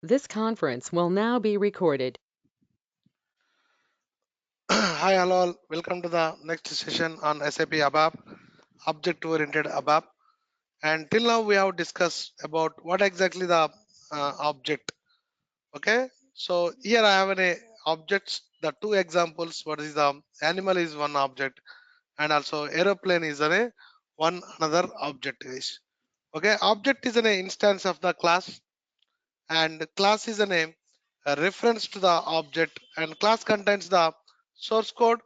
This conference will now be recorded. Hi, hello, welcome to the next session on SAP ABAP, object-oriented ABAP. And till now, we have discussed about what exactly the object. Okay, so here I have an objects. The two examples. What is the animal is one object, and also aeroplane is one another object is. Okay, object is an instance of the class, and class is a reference to the object, and class contains the source code,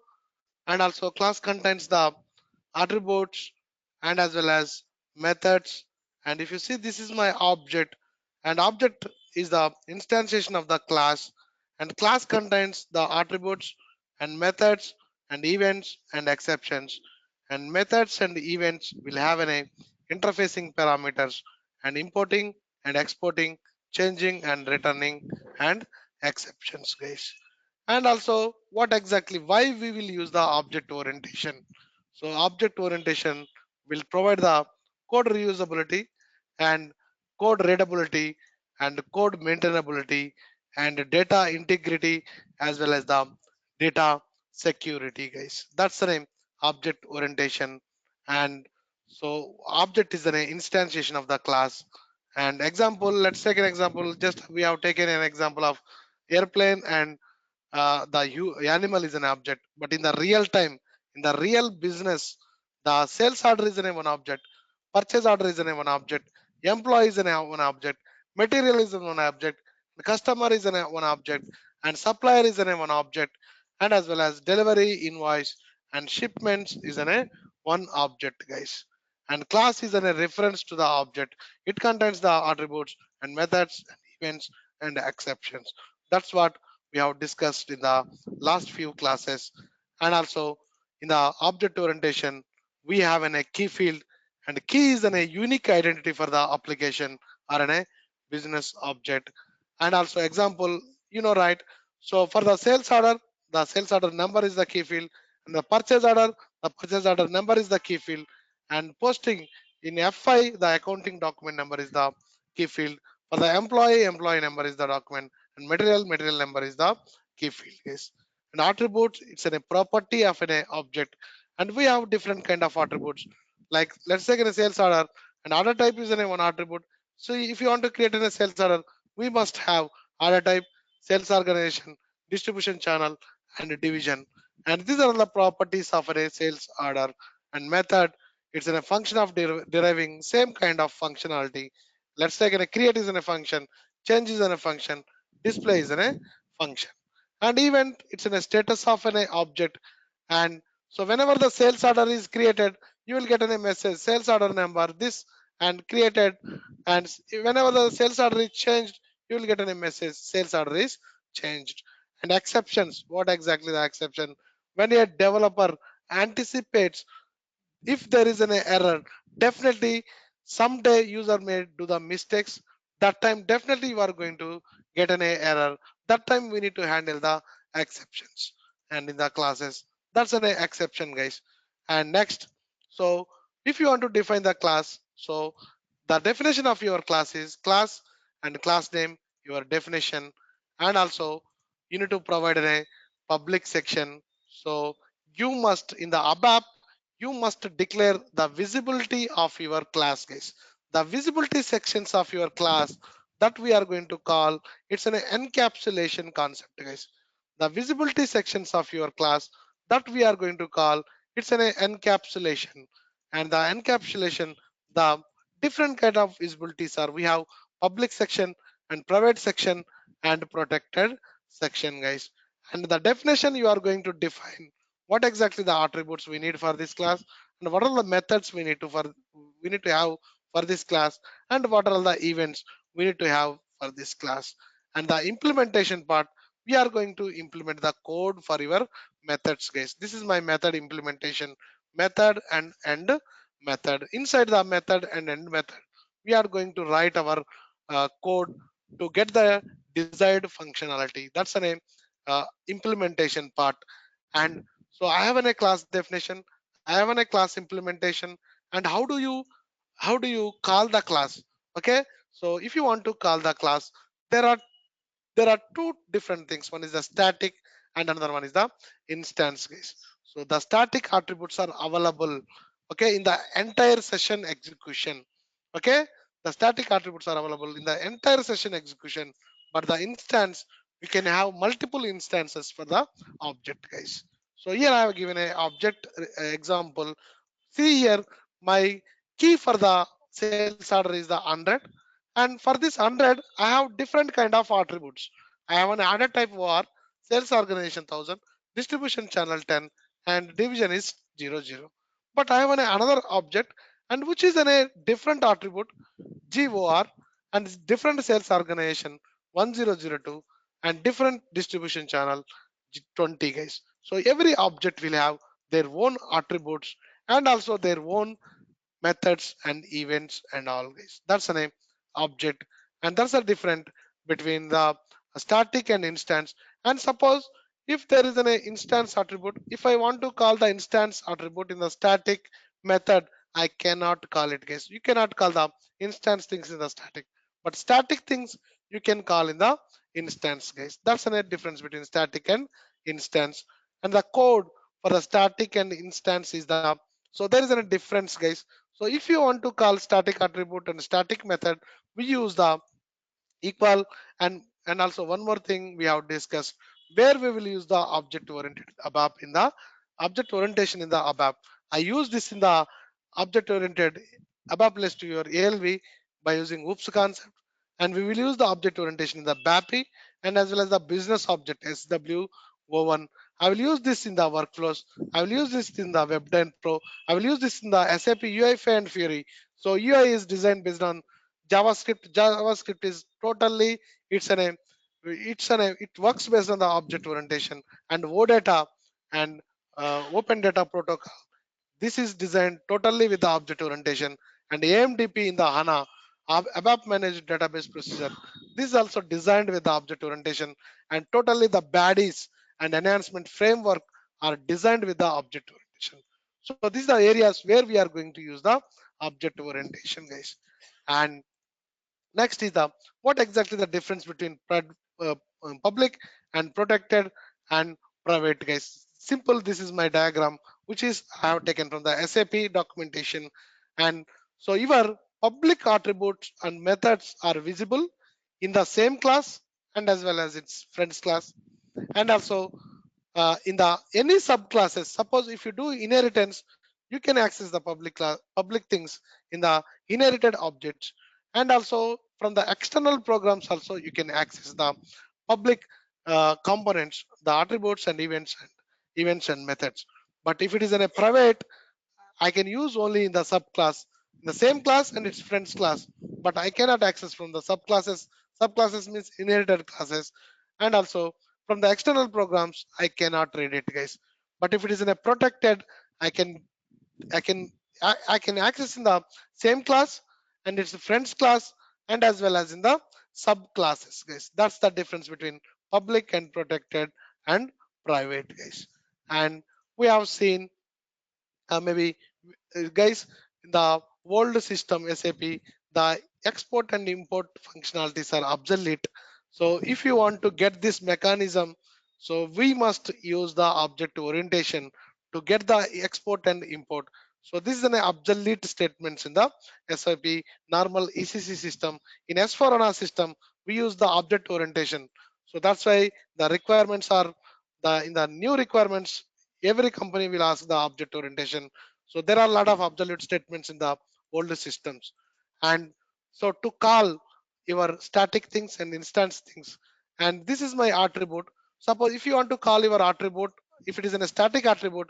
and also class contains the attributes and as well as methods. And if you see, this is my object, and object is the instantiation of the class, and class contains the attributes and methods and events and exceptions. And methods and events will have interfacing parameters and importing and exporting, changing and returning, and exceptions, guys. And also what exactly why we will use the object orientation. So object orientation will provide the code reusability and code readability and code maintainability and data integrity as well as the data security, guys. That's the name, object orientation. And so object is an instantiation of the class. And example, let's take an example. Just we have taken an example of airplane, and animal is an object. But in the real time, in the real business, the sales order is one object, purchase order is one object, employee is one object, material is one object, the customer is one object, and supplier is one object, and as well as delivery, invoice, and shipments is one object, guys. And class is a reference to the object. It contains the attributes and methods and events and exceptions. That's what we have discussed in the last few classes. And also in the object orientation, we have a key field, and key is a unique identity for the application or a business object. And also example, right? So for the sales order number is the key field, and the purchase order number is the key field, and posting in F5, the accounting document number is the key field. For the employee number is the document, and material number is the key field, guys. And attributes, it's a property of an object, and we have different kind of attributes. Like let's take a sales order, and order type is one attribute. So if you want to create a sales order, we must have order type, sales organization, distribution channel, and division. And these are the properties of a sales order. And method, it's in a function of deriving same kind of functionality. Let's take a create is in a function, change is in a function, display is in a function. And event, it's in a status of an object. And so whenever the sales order is created, you will get a message sales order number this and created. And whenever the sales order is changed, you will get a message sales order is changed. And exceptions, what exactly the exception? When a developer anticipates if there is an error, definitely someday user may do the mistakes. That time definitely you are going to get an error. That time we need to handle the exceptions. And in the classes, that's an exception, guys. And next, so if you want to define the class, so the definition of your class is class and class name, your definition, and also you need to provide a public section. So you must in the ABAP, you must declare the visibility of your class, guys. The visibility sections of your class that we are going to call, it's an encapsulation concept, guys. The visibility sections of your class that we are going to call, it's an encapsulation. And the encapsulation, the different kind of visibilities are, we have public section and private section and protected section, guys. And the definition, you are going to define what exactly the attributes we need for this class, and what are the methods we need to have for this class, and what are the events we need to have for this class. And the implementation part, we are going to implement the code for your methods, guys. This is my method implementation, method and end method. Inside the method and end method, we are going to write our code to get the desired functionality. That's the name, implementation part. And so I have a class definition, I have a class implementation, and how do you call the class? Okay, so if you want to call the class, there are there are two different things. One is the static and another one is the instance, guys. So the static attributes are available, okay, in the entire session execution. Okay, the static attributes are available in the entire session execution, but the instance, we can have multiple instances for the object, guys. So here I have given a object example. See here, my key for the sales order is the 100, and for this 100 I have different kind of attributes. I have an order type var, sales organization 1000, distribution channel 10, and division is 00. But I have another object, and which is a different attribute GOR, and different sales organization 1002, and different distribution channel 20, guys. So every object will have their own attributes and also their own methods and events and all, guys. That's the name object, and that's the different between the static and instance. And suppose if there is an instance attribute, if I want to call the instance attribute in the static method, I cannot call it, guys. You cannot call the instance things in the static, but static things you can call in the instance, guys. That's the difference between static and instance. And the code for the static and instance is the, so there is a difference, guys. So if you want to call static attribute and static method, we use the equal. And also one more thing we have discussed, where we will use the object oriented ABAP in the object orientation in the ABAP. I use this in the object oriented ABAP list to your ALV by using OOPS concept, and we will use the object orientation in the BAPI and as well as the business object SWO1. I will use this in the workflows. I will use this in the WebDyn Pro. I will use this in the SAP UI5 and Fury. So UI is designed based on JavaScript. JavaScript is totally, it's an it works based on the object orientation, and OData and Open Data Protocol. This is designed totally with the object orientation, and AMDP in the HANA ABAP managed database procedure. This is also designed with the object orientation, and totally the baddies and enhancement framework are designed with the object orientation. So these are the areas where we are going to use the object orientation, guys. And next is the, what exactly the difference between public and protected and private, guys. Simple, this is my diagram which is I have taken from the SAP documentation. And so your public attributes and methods are visible in the same class and as well as its friends class. And also in the any subclasses, suppose if you do inheritance, you can access the public things in the inherited objects. And also from the external programs also you can access the public components, the attributes and events and methods. But if it is in a private, I can use only in the subclass, in the same class and its friends class, but I cannot access from the subclasses. Subclasses means inherited classes. And also from the external programs, I cannot read it, guys. But if it is in a protected, I can I can I can access in the same class and its friends class and as well as in the subclasses, guys. That's the difference between public and protected and private, guys. And we have seen maybe guys, in the old system SAP, the export and import functionalities are obsolete. So if you want to get this mechanism, so we must use the object orientation to get the export and import. So this is an obsolete statements in the SAP normal ECC system. In S4HANA system, we use the object orientation. So that's why the requirements are, the in the new requirements, every company will ask the object orientation. So there are a lot of absolute statements in the older systems. And so to call your static things and instance things, and this is my attribute. Suppose if you want to call your attribute, if it is in a static attribute,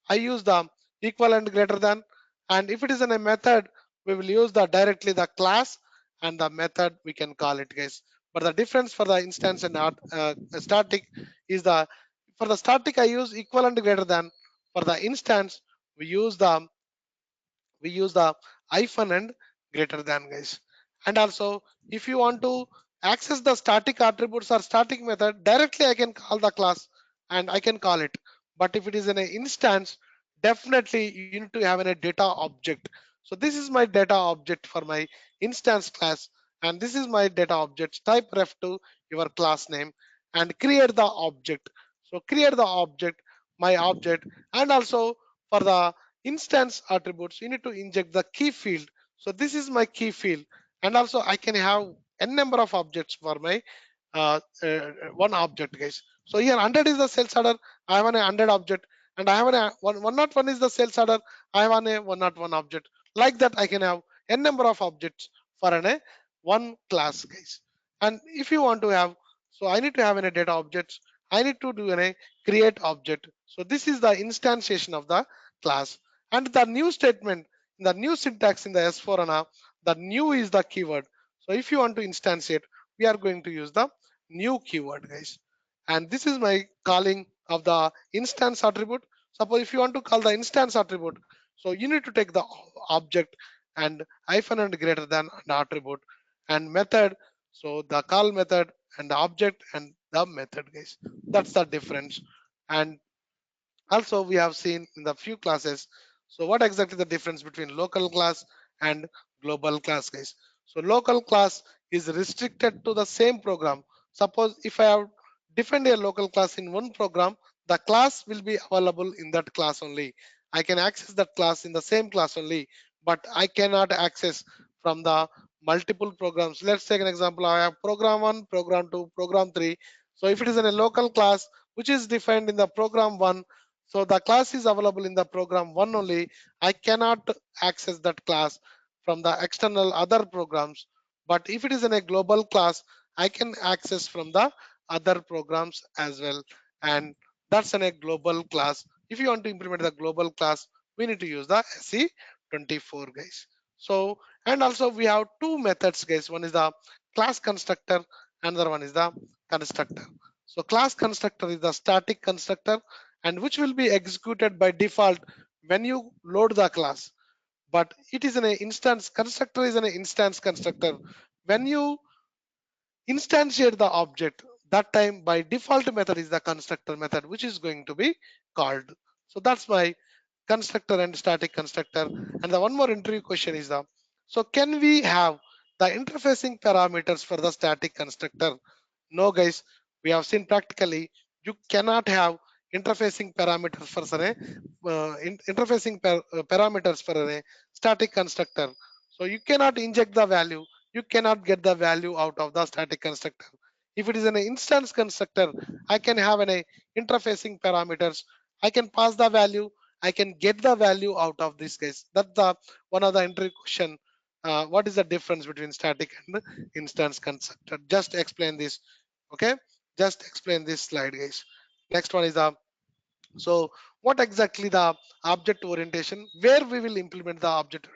I use the equal and greater than. And if it is in a method, we will use the directly the class and the method we can call it, guys. But the difference for the instance and static is the, for the static I use equal and greater than. For the instance, we use the hyphen and greater than, guys. And also if you want to access the static attributes or static method directly, I can call the class and I can call it. But if it is in an instance, definitely you need to have a data object. So this is my data object for my instance class, and this is my data object. Type ref to your class name and create the object. So create the object, my object, and also for the instance attributes, you need to inject the key field. So this is my key field, and also I can have n number of objects for my one object, guys. So here 100 is the sales order. I have an 100 object, and I have a 101 is the sales order. I have an 101 object. Like that, I can have n number of objects for an a one class, guys. And if you want to have, so I need to have a data objects. I need to do a create object. So this is the instantiation of the class, and the new statement, the new syntax in the S4 HANA, the new is the keyword. So if you want to instantiate, we are going to use the new keyword, guys. And this is my calling of the instance attribute. Suppose if you want to call the instance attribute, so you need to take the object and hyphen and greater than the attribute and method. So the call method and the object and the method, guys. That's the difference. And also we have seen in the few classes, so what exactly the difference between local class and global class, guys? So local class is restricted to the same program. Suppose if I have defined a local class in one program, the class will be available in that class only. I can access that class in the same class only, but I cannot access from the multiple programs. Let's take an example. I have program 1, program 2, program 3. So if it is in a local class which is defined in the program 1, so the class is available in the program 1 only. I cannot access that class from the external other programs. But if it is in a global class, I can access from the other programs as well. And that's in a global class. If you want to implement the global class, we need to use the SE24, guys. So, and also we have two methods, guys. One is the class constructor, another one is the constructor. So class constructor is the static constructor, and which will be executed by default when you load the class. But it is an instance constructor is an instance constructor. When you instantiate the object, that time by default method is the constructor method, which is going to be called. So that's my constructor and static constructor. And the one more interview question is the, so can we have the interfacing parameters for the static constructor? No, guys, we have seen practically you cannot have interfacing parameters for parameters for a static constructor. So you cannot inject the value, you cannot get the value out of the static constructor. If it is an instance constructor, I can have an interfacing parameters. I can pass the value, I can get the value out of this case. That's the one of the entry question. What is the difference between static and instance constructor? Just explain this. Okay, just explain this slide, guys. Next one is the, so what exactly the object orientation, where we will implement the object.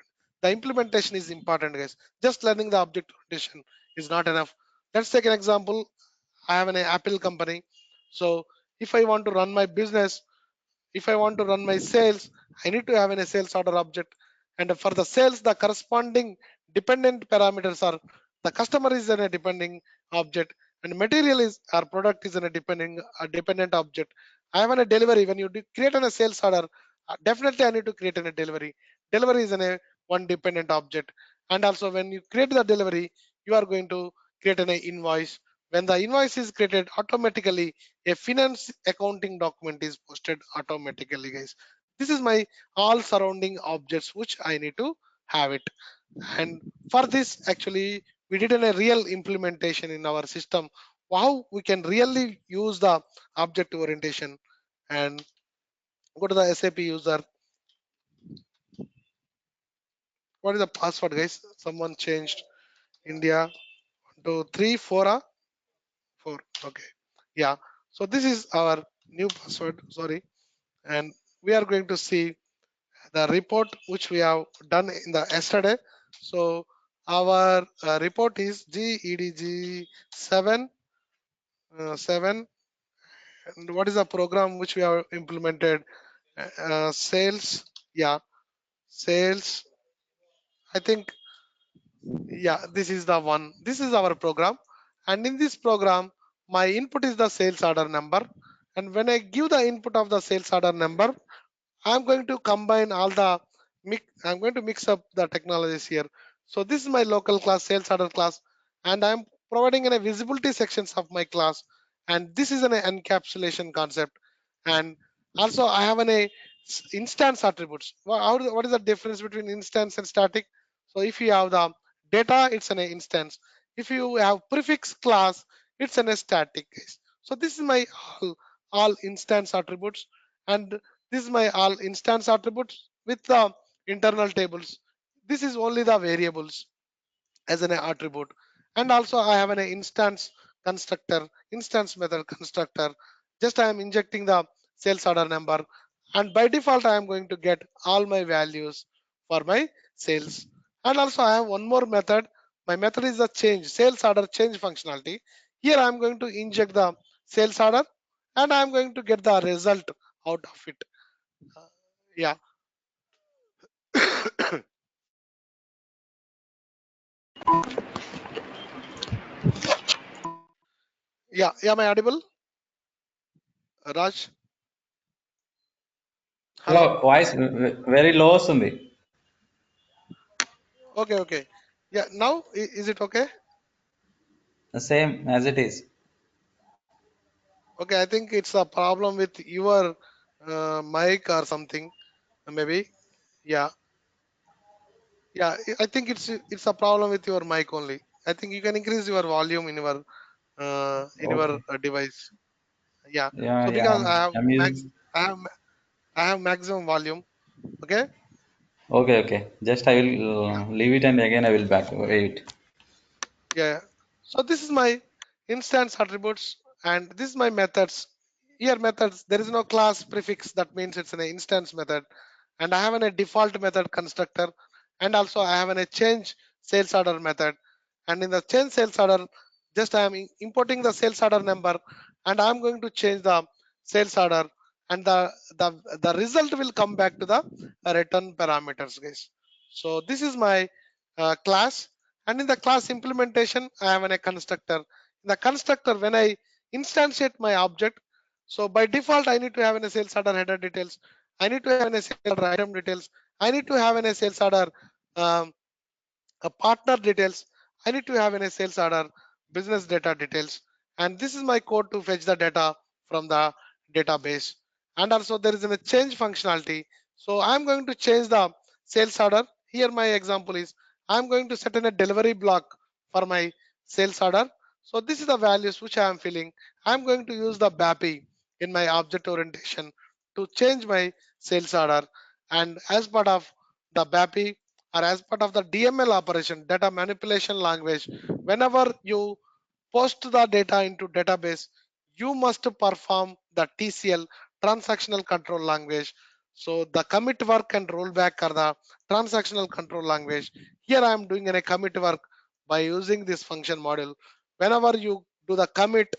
The implementation is important, guys. Just learning the object orientation is not enough. Let's take an example. I have an Apple company. So if I want to run my business, if I want to run my sales, I need to have a sales order object. And for the sales, the corresponding dependent parameters are the customer is in a depending object, and material is our product is in a dependent object. I have a delivery. When you create a sales order, definitely I need to create a delivery. Delivery is in a one dependent object. And also when you create the delivery, you are going to create an invoice. When the invoice is created, automatically a finance accounting document is posted automatically, guys. This is my all surrounding objects which I need to have it. And for this, actually we did a real implementation in our system, how we can really use the object orientation. And go to the SAP user. What is the password, guys? Someone changed India to 3 4 4. Okay, yeah. So this is our new password, sorry. And we are going to see the report which we have done in the yesterday. So our report is GEDG 7 7. And what is the program which we have implemented? Sales, yeah, sales. I think, yeah, this is the one. This is our program, and in this program, my input is the sales order number. And when I give the input of the sales order number, I'm going to combine all I'm going to mix up the technologies here. So this is my local class, sales order class. and I'm providing a visibility sections of my class, and this is an encapsulation concept. And also I have an instance attributes. What is the difference between instance and static? So if you have the data, it's an instance. If you have prefix class, it's an static case. So this is my all instance attributes, and this is my all instance attributes with the internal tables. This is only the variables as an attribute. And also I have an instance constructor, instance method constructor. Just I am injecting the sales order number, and by default I am going to get all my values for my sales. And also I have one more method. My method is the change, sales order change functionality. Here I am going to inject the sales order, and I am going to get the result out of it. Yeah. Yeah, am I audible, Raj? Hello Hello. Voice very low వస్తుంది. Okay, okay. Yeah, now is it okay? Same as it is. Okay, I think it's a problem with your mic or something, maybe. Yeah, yeah. I think it's a problem with your mic only. I think you can increase your volume in your okay. device. Yeah. Yeah So yeah because I'm using. I have I have maximum volume. Okay. Okay okay, just I will Yeah. Leave it and again I will back wait. Yeah. So this is my instance attributes, and this is my methods. Here methods, there is no class prefix. That means it's an instance method, and I have a default method constructor, and also I have a change sales order method. And in the change sales order, just I am importing the sales order number, and I'm going to change the sales order, and the result will come back to the return parameters, guys. So this is my class, and in the class implementation I have a constructor. In the constructor, when I instantiate my object, so by default I need to have a sales order header details, I need to have a sales order item details, I need to have a sales order um, a partner details, I need to have in a sales order business data details, and this is my code to fetch the data from the database. And also there is a change functionality. So I'm going to change the sales order. Here my example is I'm going to set in a delivery block for my sales order. So this is the values which I am filling. I'm going to use the Papi in my object orientation to change my sales order, and as part of the Papi, or as part of the DML operation, data manipulation language, whenever you post the data into database, you must perform the TCL, transactional control language. So the commit work and rollback are the transactional control language. Here I am doing a commit work by using this function module. Whenever you do the commit,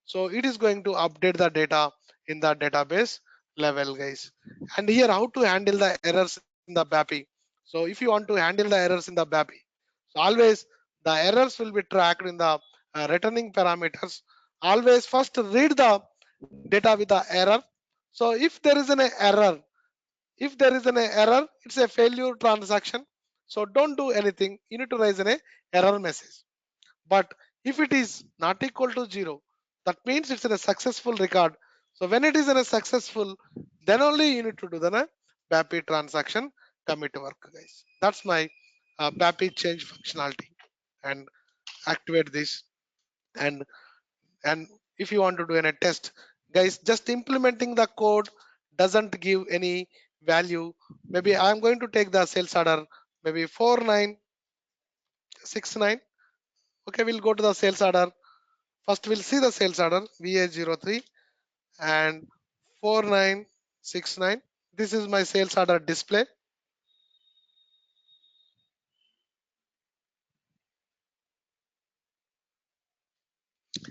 so it is going to update the data in the database level, guys. And here how to handle the errors in the Papi. So if you want to handle the errors in the Papi, so always the errors will be tracked in the returning parameters. Always first read the data with the error. So if there is an error, if there is an error, it's a failure transaction. So don't do anything. You need to raise an error message. But if it is not equal to 0, that means it's in a successful record. So when it is in a successful, then only you need to do the Papi transaction commit work, guys. That's my Papi change functionality, and activate this. And and if you want to do a test, guys, just implementing the code doesn't give any value. Maybe I'm going to take the sales order, maybe 4969. Okay, we'll go to the sales order. First we'll see the sales order VA03 and 4969. This is my sales order display.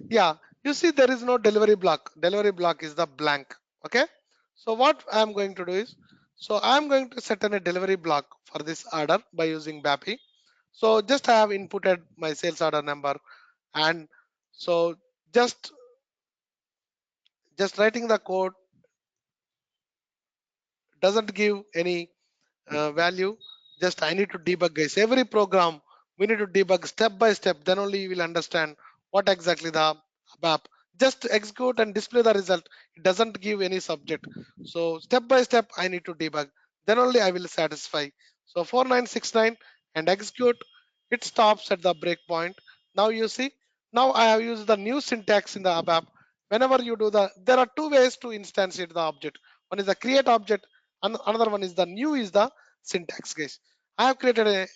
Yeah, you see there is no delivery block. Delivery block is the blank. Okay, so what I'm going to do is, so I'm going to set in a delivery block for this order by using Papi. So just I have inputted my sales order number, and so just writing the code doesn't give any value. Just I need to debug, guys. Every program we need to debug step by step. Then only you will understand what exactly the ABAP. Just execute and display the result. It doesn't give any subject. So step by step, I need to debug. Then only I will satisfy. So 4969 and execute. It stops at the breakpoint. Now you see. Now I have used the new syntax in the ABAP. Whenever you do there are two ways to instantiate the object. One is the create object, and another one is the new is the syntax, guys. I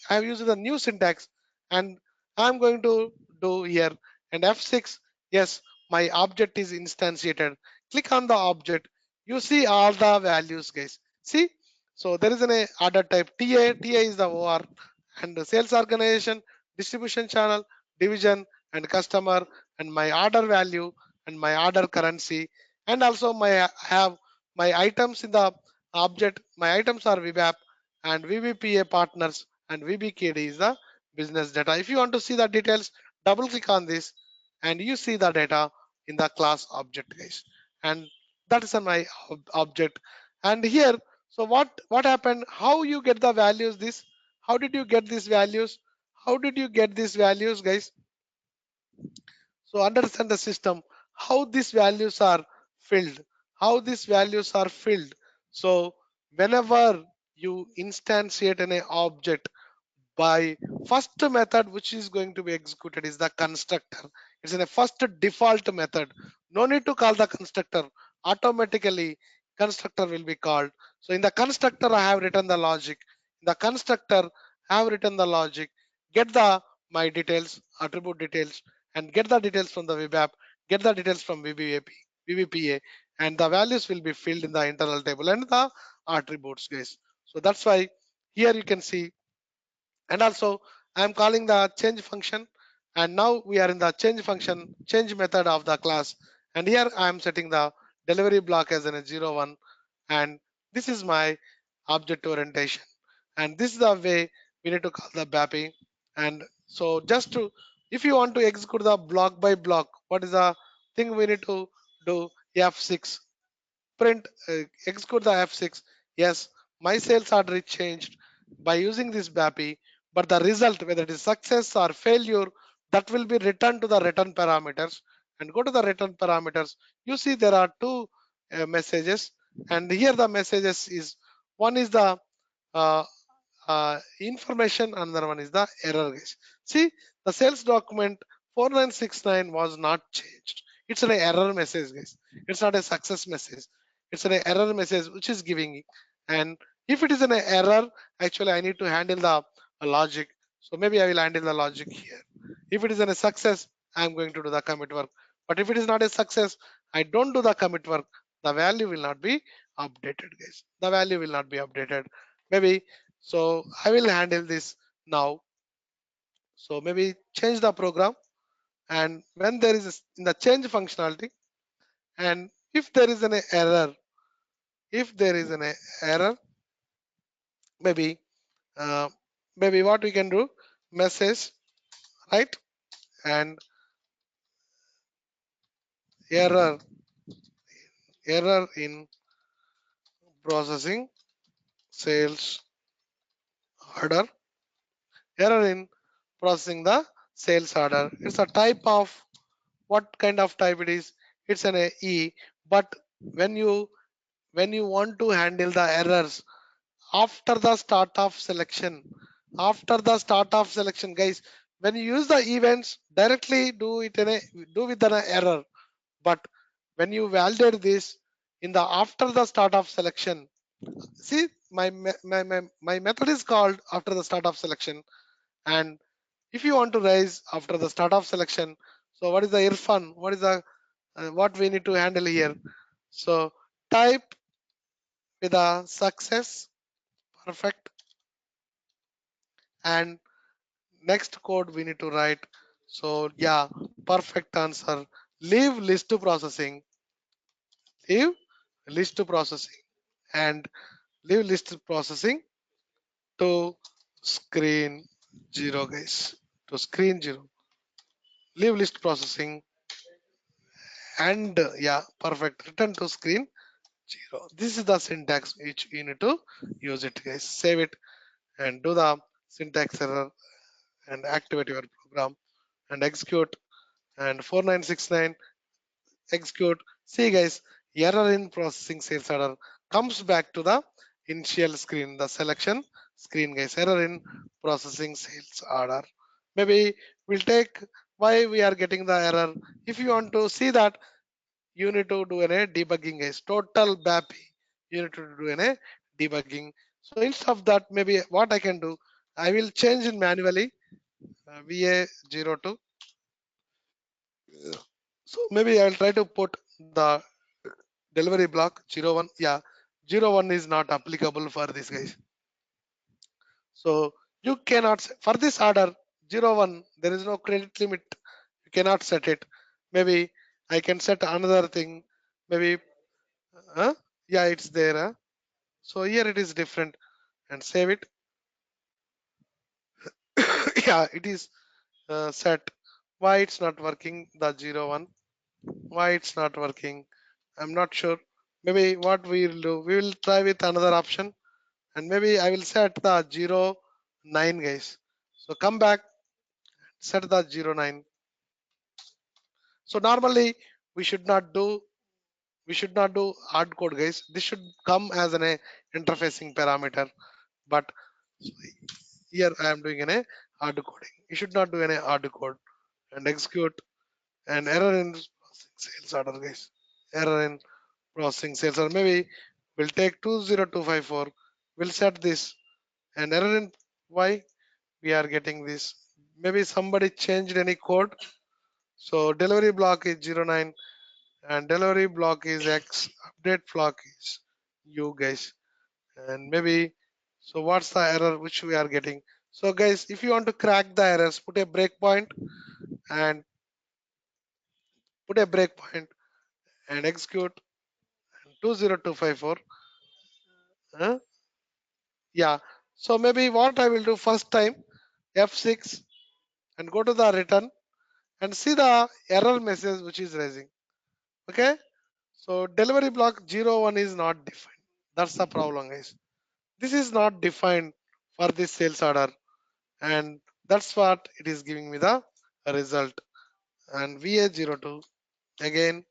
have used the new syntax, and I'm going to do here and F6. Yes, my object is instantiated. Click on the object. You see all the values, guys. See, so there is an order type TA is the OR, and the sales organization, distribution channel, division, and customer, and my order value and my order currency, and also my have my items in the object. My items are VBAP and VBPA partners, and VBKD is the business data. If you want to see the details, double click on this and you see the data in the class object, guys. And that is my object. And here, so what happened? How you get the values? This? How did you get these values? How did you get these values, guys? So understand the system, how these values are filled, how these values are filled. So whenever you instantiate an object, by first method which is going to be executed is the constructor. It's in a first default method. No need to call the constructor. Automatically constructor will be called. So in the constructor I have written the logic. In the constructor I have written the logic. Get the my details, attribute details, and get the details from the WebApp, get the details from VBPA, and the values will be filled in the internal table and the attributes, guys. So that's why here you can see. And also I am calling the change function, and now we are in the change function, change method of the class. And here I am setting the delivery block as an 01, and this is my object orientation, and this is the way we need to call the Papi. And so just to, if you want to execute the block by block, what is the thing we need to do? F6 print, execute the F6. Yes, my sales order is changed by using this Papi, but the result, whether it is success or failure, that will be returned to the return parameters. And go to the return parameters. You see there are two messages, and here the messages is, one is the uh, information, another one is the error, guys. See, the sales document 4969 was not changed. It's an error message, guys. It's not a success message. It's an error message which is giving. And if it is an error, actually I need to handle the logic. So maybe I will handle the logic here. If it is a success, I'm going to do the commit work. But if it is not a success, I don't do the commit work. The value will not be updated, guys. The value will not be updated. Maybe, so I will handle this now. So maybe change the program, and when there is in the change functionality, and if there is an error, if there is an error, maybe maybe what we can do, message, right? And error in processing sales order, error in processing the sales order. It's a type of, what kind of type it is? It's an E. But when you want to handle the errors after the start of selection, guys, when you use the events directly, do it in a, do with an error. But when you validate this in the after the start of selection, see, my method is called after the start of selection. And if you want to raise after the start of selection, so what is the Irfan, what is the what we need to handle here? So type with a success, perfect. And next code we need to write. So yeah, perfect answer. Leave list to processing, leave list to processing, and leave list to processing to screen 0, guys, to screen 0. Leave list processing, and yeah, perfect, return to screen 0. This is the syntax which you need to use it, guys. Save it and do the syntax error and activate your program and execute, and 4969 execute. See guys, error in processing sales order comes back to the initial screen, the selection screen guys. Error in processing sales order. Maybe we'll take why we are getting the error. If you want to see that, you need to do a debugging guys. Total BAPI. You need to do a debugging. So instead of that, maybe what I can do, I will change it manually. VA02. So maybe I'll try to put the delivery block 01. Yeah, 01 is not applicable for this guys. So you cannot for this order 01, there is no credit limit. You cannot set it. Maybe I can set another thing. Maybe yeah, it's there. So here it is different, and save it. Yeah, it is set. Why it's not working? The 01. Why it's not working? I'm not sure. Maybe what we will do, we will try with another option, and maybe I will set the 09 guys. So come back, set the 09. So normally we should not do hard code guys. This should come as an interfacing parameter, but here I am doing a hard coding. You should not do any hard code and execute, and error in processing sales order guys. Error in processing sales order. Maybe we'll take 20254. We'll set this, and error in why we are getting this. Maybe somebody changed any code. So delivery block is 09 and delivery block is X, update block is U guys. And maybe, so what's the error which we are getting? So guys, if you want to crack the errors, put a breakpoint and execute 20254. Yeah. So maybe what I will do first time, F6 and go to the return and see the error message which is raising. Okay. So delivery block 01 is not defined. That's the problem guys. This is not defined for this sales order, and that's what it is giving me the result. And VA02 again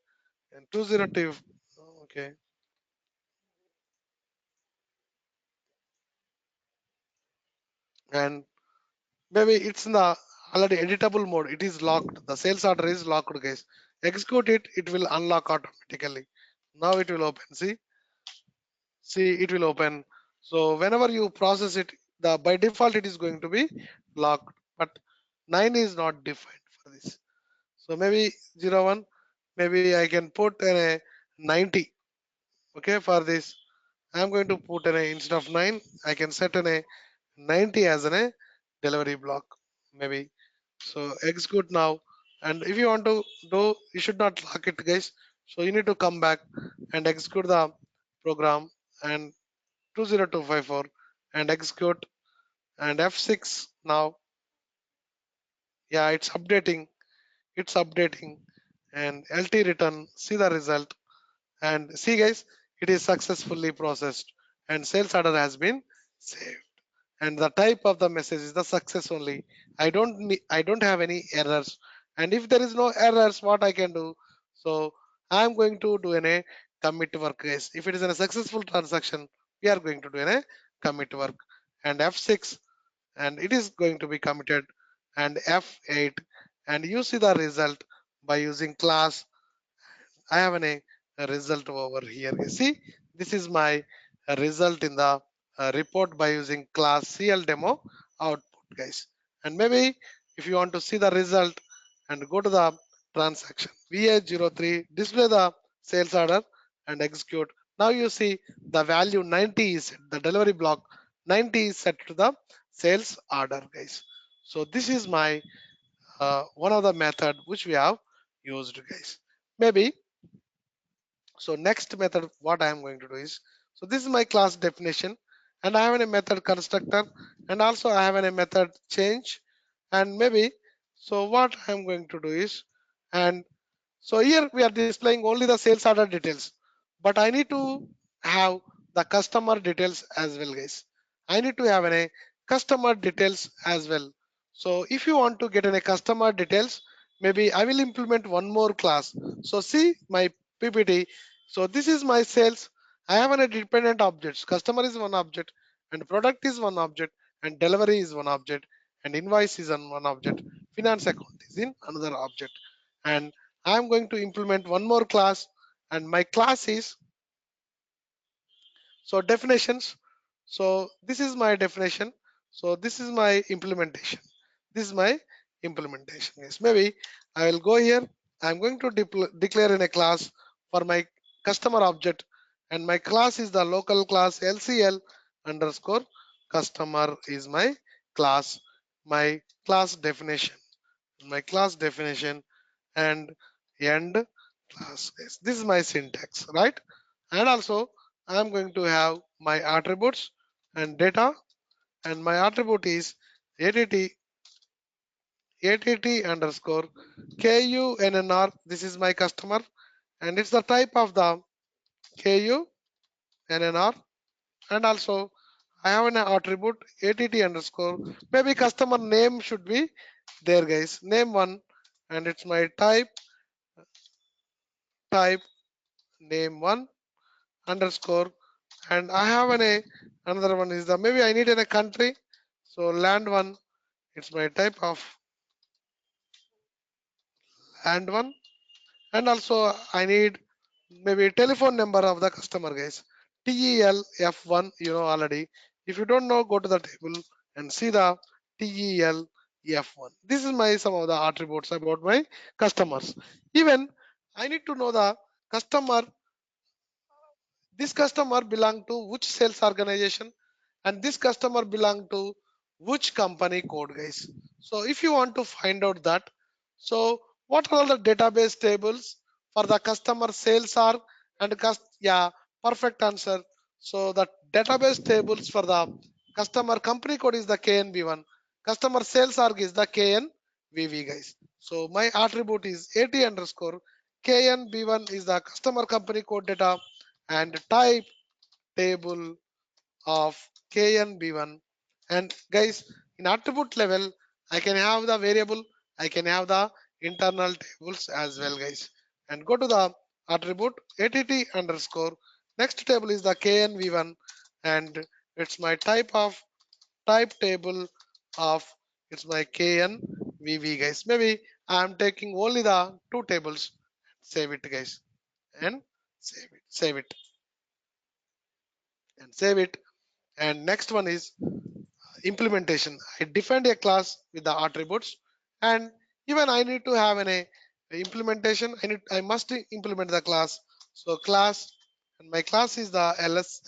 and 202. Okay. And maybe it's in the already editable mode. It is locked. The sales order is locked guys. Execute it, it will unlock automatically. Now it will open. See it will open. So whenever you process it, the by default it is going to be locked, but 9 is not defined for this. So maybe 01, maybe I can put a 90. Okay, for this I'm going to put an instead of 9, I can set an a 90 as an a delivery block maybe. So execute now, and if you want to do, you should not lock it guys. So you need to come back and execute the program and 20254 and execute and F6 now. Yeah, it's updating and LT return, see the result, and see guys, it is successfully processed and sales order has been saved, and the type of the message is the success only. I don't have any errors, and if there is no errors, what I can do, so I'm going to do a commit work guys. If it is a successful transaction, we are going to do a commit work and F6, and it is going to be committed, and F8, and you see the result by using class. I have a result over here. You see, this is my result in the report by using class CL demo output, guys. And maybe if you want to see the result and go to the transaction VA03, display the sales order and execute. Now you see the value 90 is the delivery block 90 is set to the sales order, guys. So this is my one of the method which we have used, guys. Maybe so next method, what I am going to do is, so this is my class definition, and I have a method constructor, and also I have a method change, and maybe, so what I am going to do is, and so here we are displaying only the sales order details, but I need to have the customer details as well, guys. I need to have a customer details as well. So if you want to get in a customer details, maybe I will implement one more class. So see my PPT. So this is my sales. I have a dependent objects. Customer is one object, and product is one object, and delivery is one object, and invoice is on one object. Finance account is in another object. And I am going to implement one more class, and my class is so definitions. So this is my definition. So this is my implementation. This is my implementation. Yes, maybe I will go here. I'm going to declare in a class for my customer object, and my class is the local class LCL underscore customer is my class, my class definition, and end class. Yes, this is my syntax, right? And also I'm going to have my attributes and data, and my attribute is att underscore kunnr. This is my customer, and it's the type of the kunnr. And also I have an attribute att underscore, maybe customer name should be there, guys, name one, and it's my type name one underscore, and I have another one is the, maybe I need in a country, so land one, it's my type of land one. And also I need maybe telephone number of the customer, guys, TELF1, you know already. If you don't know, go to the table and see the TELF1. This is my some of the attributes about my customers. Even I need to know the customer, this customer belong to which sales organization, and this customer belong to which company code, guys. So if you want to find out that, so what are all the database tables for the customer sales are, and yeah, perfect answer. So the database tables for the customer company code is the knb1, customer sales org is the knvv, guys. So my attribute is at underscore knb1 is the customer company code data, and type table of knb1. And guys, in attribute level I can have the variable, I can have the internal tables as well, guys. And go to the attribute att underscore, next table is the knv1, and it's my type table of, it's my knvv, guys. Maybe I'm taking only the two tables. Save it, guys, and save it. And next one is implementation. I defined a class with the attributes, and even I need to have a implementation. I must implement the class. So class, and my class is the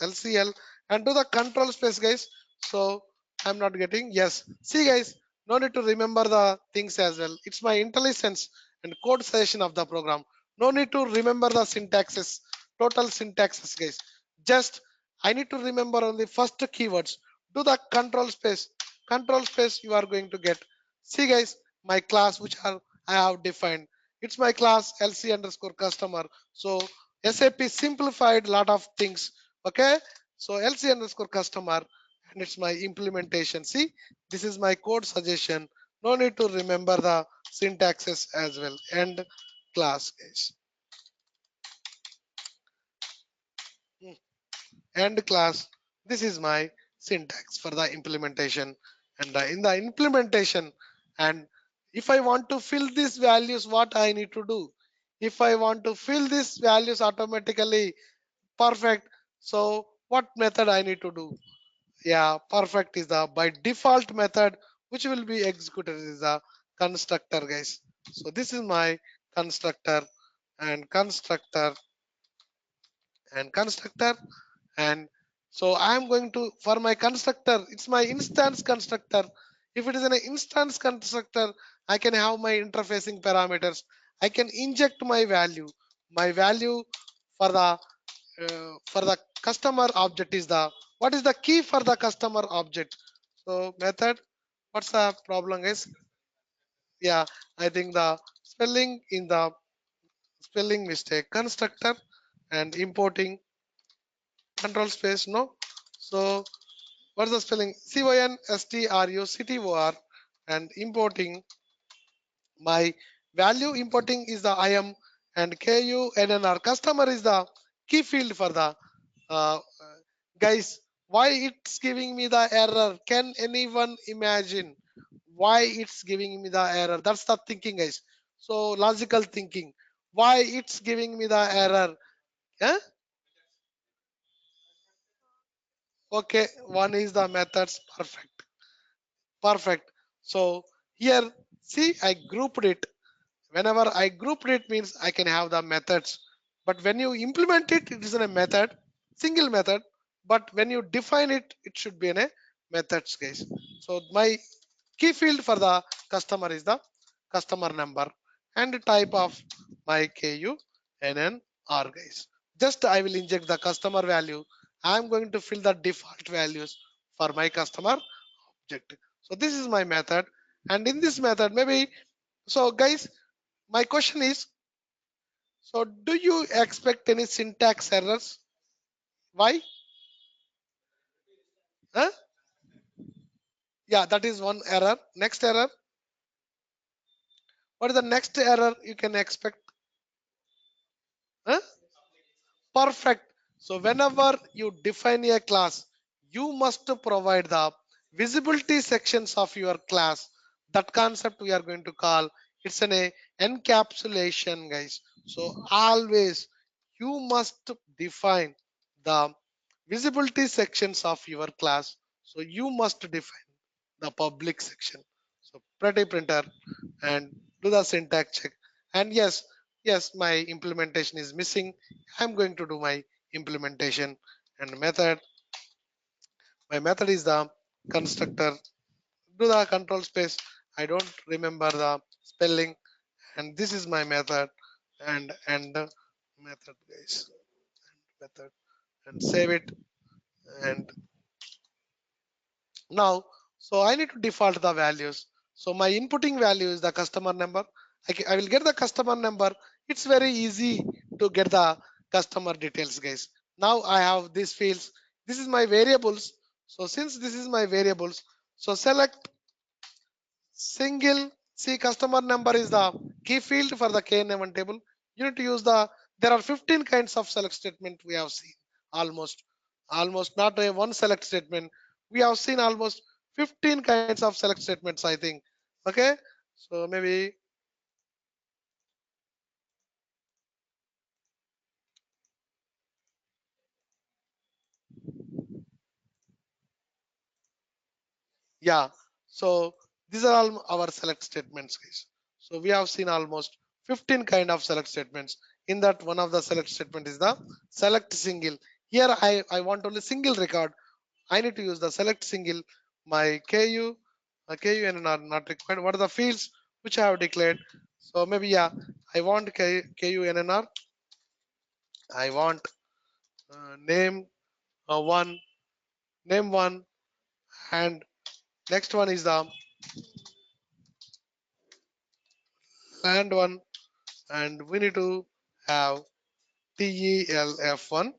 LCL, and do the control space, guys. So I'm not getting, yes. See, guys, no need to remember the things as well. It's my intelligence and code session of the program. No need to remember the syntaxes, total syntaxes, guys. Just I need to remember only first keywords. Do the control space you are going to get. See, guys, my class which are I have defined, it's my class lc underscore customer. So SAP simplified lot of things. Okay, so lc underscore customer, and it's my implementation. See, this is my code suggestion. No need to remember the syntaxes as well. And class, guys, end class. This is my syntax for the implementation. And in the implementation, and if I want to fill these values, what I need to do? If I want to fill these values automatically, perfect, so what method I need to do? Yeah, perfect is the by default method which will be executed is the constructor, guys. So this is my constructor, and constructor. And so I am going to, for my constructor, it's my instance constructor. If it is an instance constructor, I can have my interfacing parameters. I can inject my value for the customer object is the, what is the key for the customer object? So method, what's the problem is, yeah, I think the spelling mistake, constructor, and importing control space, no. So what's the spelling? CONSTRUCTOR. and importing my value importing is the IM and KUNNR. Customer is the key field for the uh, guys. Why it's giving me the error? Can anyone imagine why it's giving me the error? That's the thinking, guys. So logical thinking. Why it's giving me the error? Yeah. Okay. One is the methods. Perfect. Perfect. So here, see, I grouped it. Whenever I grouped it means I can have the methods. But when you implement it, it is in a method, single method. But when you define it, it should be in a methods, guys. So my key field for the customer is the customer number and the type of my KUNNR, guys. Just I will inject the customer value. I am going to fill the default values for my customer object. So this is my method. And in this method, maybe, so guys, my question is, so do you expect any syntax errors? Why? Huh? Yeah, that is one error. Next error. What is the next error you can expect? Huh? Perfect. So whenever you define a class, you must provide the visibility sections of your class. That concept we are going to call, it's an encapsulation, guys. So always you must define the visibility sections of your class. So you must define the public section. So pretty printer and do the syntax check. And yes, my implementation is missing. I'm going to do my implementation and method. My method is the constructor. Do the control space. I don't remember the spelling. And this is my method and the method, guys. Method and save it. And now, so I need to default the values. So my inputting value is the customer number. I will get the customer number. It's very easy to get the customer details, guys. Now I have these fields. This is my variables. So since this is my variables, so select single. See, customer number is the key field for the KN1 table. You need to use the, there are 15 kinds of select statement we have seen. Almost not a one select statement. We have seen almost 15 kinds of select statements, I think. Okay. So maybe, yeah. So these are all our select statements, guys. So we have seen almost 15 kind of select statements. In that, one of the select statement is the select single. Here I want only single record. I need to use the select single. My KUN are not required. What are the fields which I have declared? So maybe, yeah, I want KUNNR. I want name one, name one, and next one is the land one, and we need to have TELF1.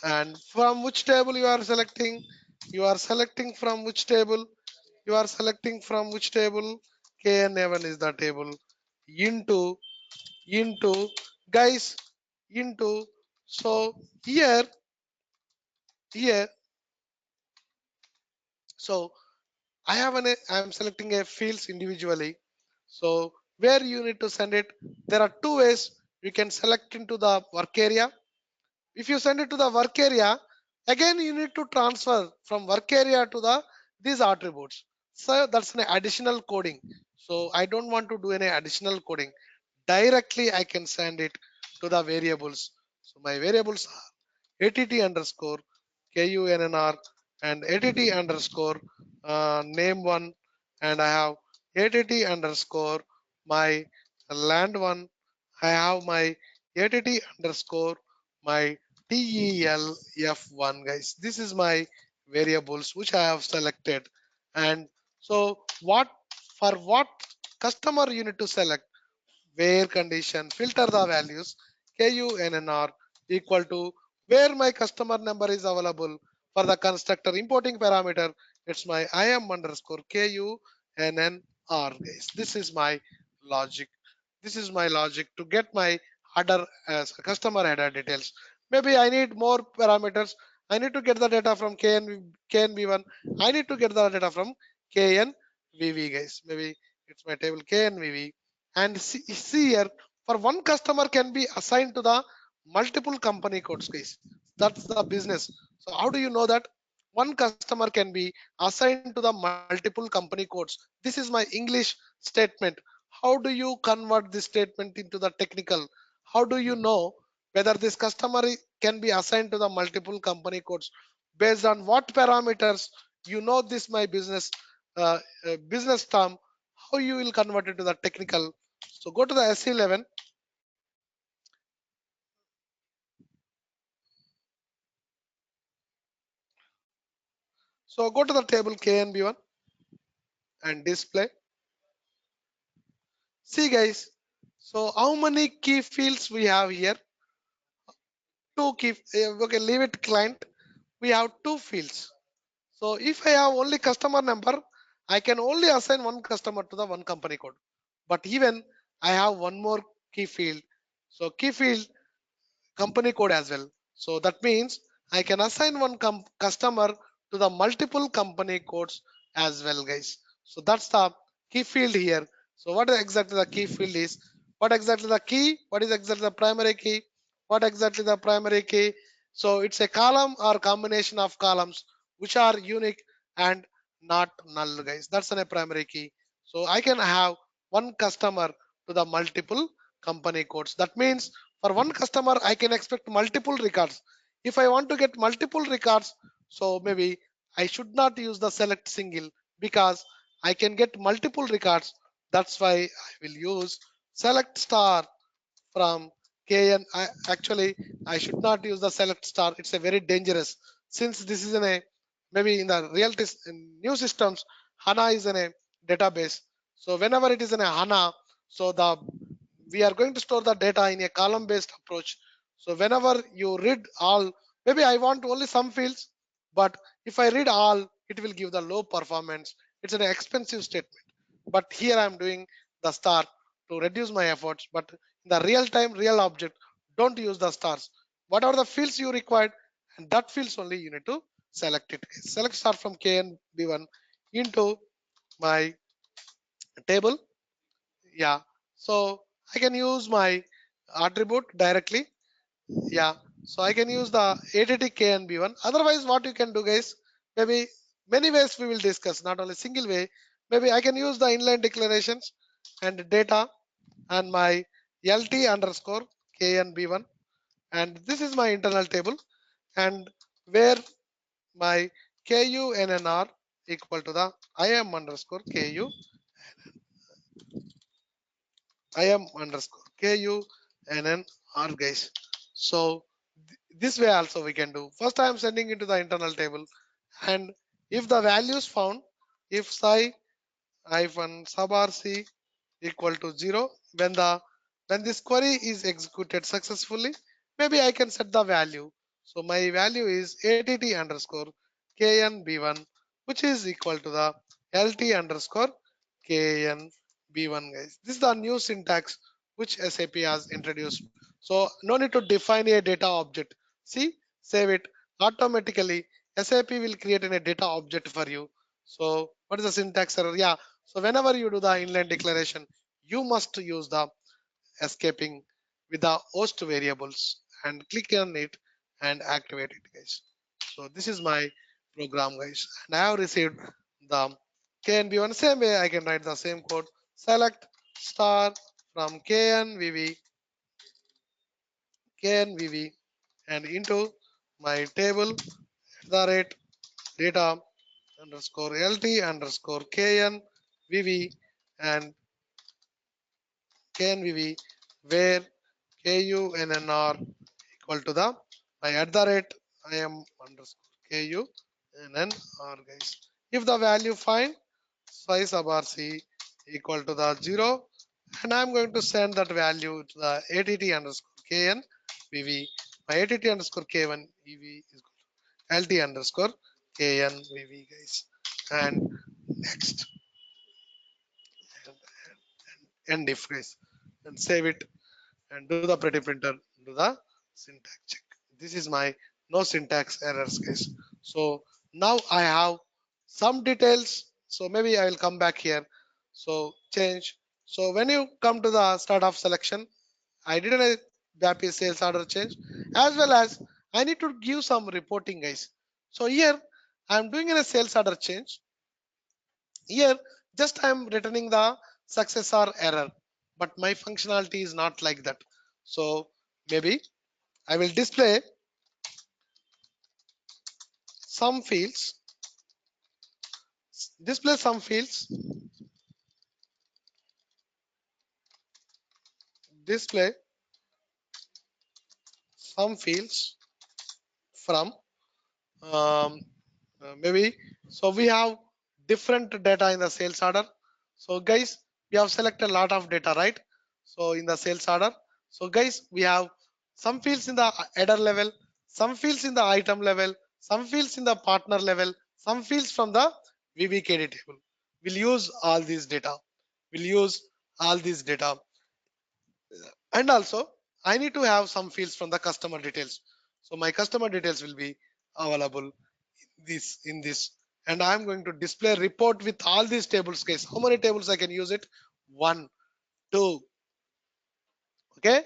And from which table you are selecting? You are selecting from which table? You are selecting from which table? KNA1 is the table. Into guys, into. So here, so I am selecting a fields individually. So where you need to send it, there are two ways. You can select into the work area. If you send it to the work area, again you need to transfer from work area to the these attributes. So that's an additional coding. So I don't want to do any additional coding. Directly I can send it to the variables. So my variables are att underscore KUNNR and att underscore name one, and I have att underscore my land one. I have my att underscore my TELF1, guys. This is my variables which I have selected. And so what, for what customer you need to select, where condition, filter the values KUNNR equal to where my customer number is available. For the constructor importing parameter, it's my IM underscore KUNNR NNR, guys. This is my logic. This is my logic to get my header as customer header details. Maybe I need more parameters. I need to get the data from KNV1. I need to get the data from KNVV, guys. Maybe it's my table KNVV. And see here, for one customer can be assigned to the multiple company codes, guys. That's the business. So how do you know that? One customer can be assigned to the multiple company codes. This is my English statement. How do you convert this statement into the technical? How do you know whether this customer can be assigned to the multiple company codes? Based on what parameters? You know this my business business term. How you will convert it to the technical? So go to the S11. So go to the table KNB1 and display. See, guys, so how many key fields we have here? Two key. Okay, leave it client. We have two fields. So if I have only customer number, I can only assign one customer to the one company code. But even I have one more key field. So key field company code as well. So that means I can assign one customer to the multiple company codes as well, guys. So that's the key field here. So what exactly the key field is? What exactly the key? What is exactly the primary key? What exactly the primary key? So it's a column or combination of columns which are unique and not null, guys. That's a primary key. So I can have one customer to the multiple company codes. That means for one customer I can expect multiple records. If I want to get multiple records, so maybe I should not use the select single because I can get multiple records. That's why I will use select star from KN. Actually I should not use the select star. It's a very dangerous, since this is in a maybe in the in new systems. HANA is in a database. So whenever it is in a HANA, so the we are going to store the data in a column based approach. So whenever you read all, maybe I want only some fields, but if I read all, it will give the low performance. It's an expensive statement, but here I'm doing the star to reduce my efforts. But in the real time real object, don't use the stars. Whatever the fields you required, and that fields only you need to select it. Select star from KNB1 into my table. Yeah, so I can use my attribute directly. Yeah, so I can use the ATTK and B1. Otherwise what you can do, guys, maybe many ways we will discuss, not only single way. Maybe I can use the inline declarations and data and my LT underscore KNB1, and this is my internal table, and where my KUNNR equal to the IM underscore KU IM underscore KUNNR, guys. So this way also we can do. First I am sending into the internal table, and if the values found, if psi hyphen sub rc equal to 0, when this query is executed successfully, maybe I can set the value. So my value is att underscore knb1, which is equal to the lt underscore knb1, guys. This is the new syntax which SAP has introduced. So no need to define a data object. See, save it automatically. SAP will create a data object for you. So what is the syntax error? Yeah, so whenever you do the inline declaration, you must use the escaping with the host variables and click on it and activate it, guys. So this is my program, guys, and I have received the KNB1. Same way I can write the same code. Select star from KNVV and into my table the rate data underscore LT underscore KNVV and KNVV, where KUNNR equal to the my at the rate IM underscore KUNNR, guys. If the value find size of RC equal to the 0, and I'm going to send that value to the ATT underscore KNVV. My ATT underscore K1EV is equal to LT underscore KNVV, guys. And next. end if guys, and save it and do the pretty printer, do the syntax check. This is my no syntax errors guys. So now I have some details. So maybe I will come back here. So change. So when you come to the start of selection, I did a BAPI sales order change, as well as I need to give some reporting guys. So here I'm doing in a sales order change. Here just I am returning the success or error, but my functionality is not like that. So maybe I will some fields, display some fields, display some fields from maybe. So we have different data in the sales order. So guys, we have selected a lot of data, right? So in the sales order, so guys, we have some fields in the header level, some fields in the item level, some fields in the partner level, some fields from the VBKD table. We'll use all these data. We'll use all these data. And also I need to have some fields from the customer details. So my customer details will be available in this, and I'm going to display report with all these tables guys. How many tables I can use it? 1, 2, okay,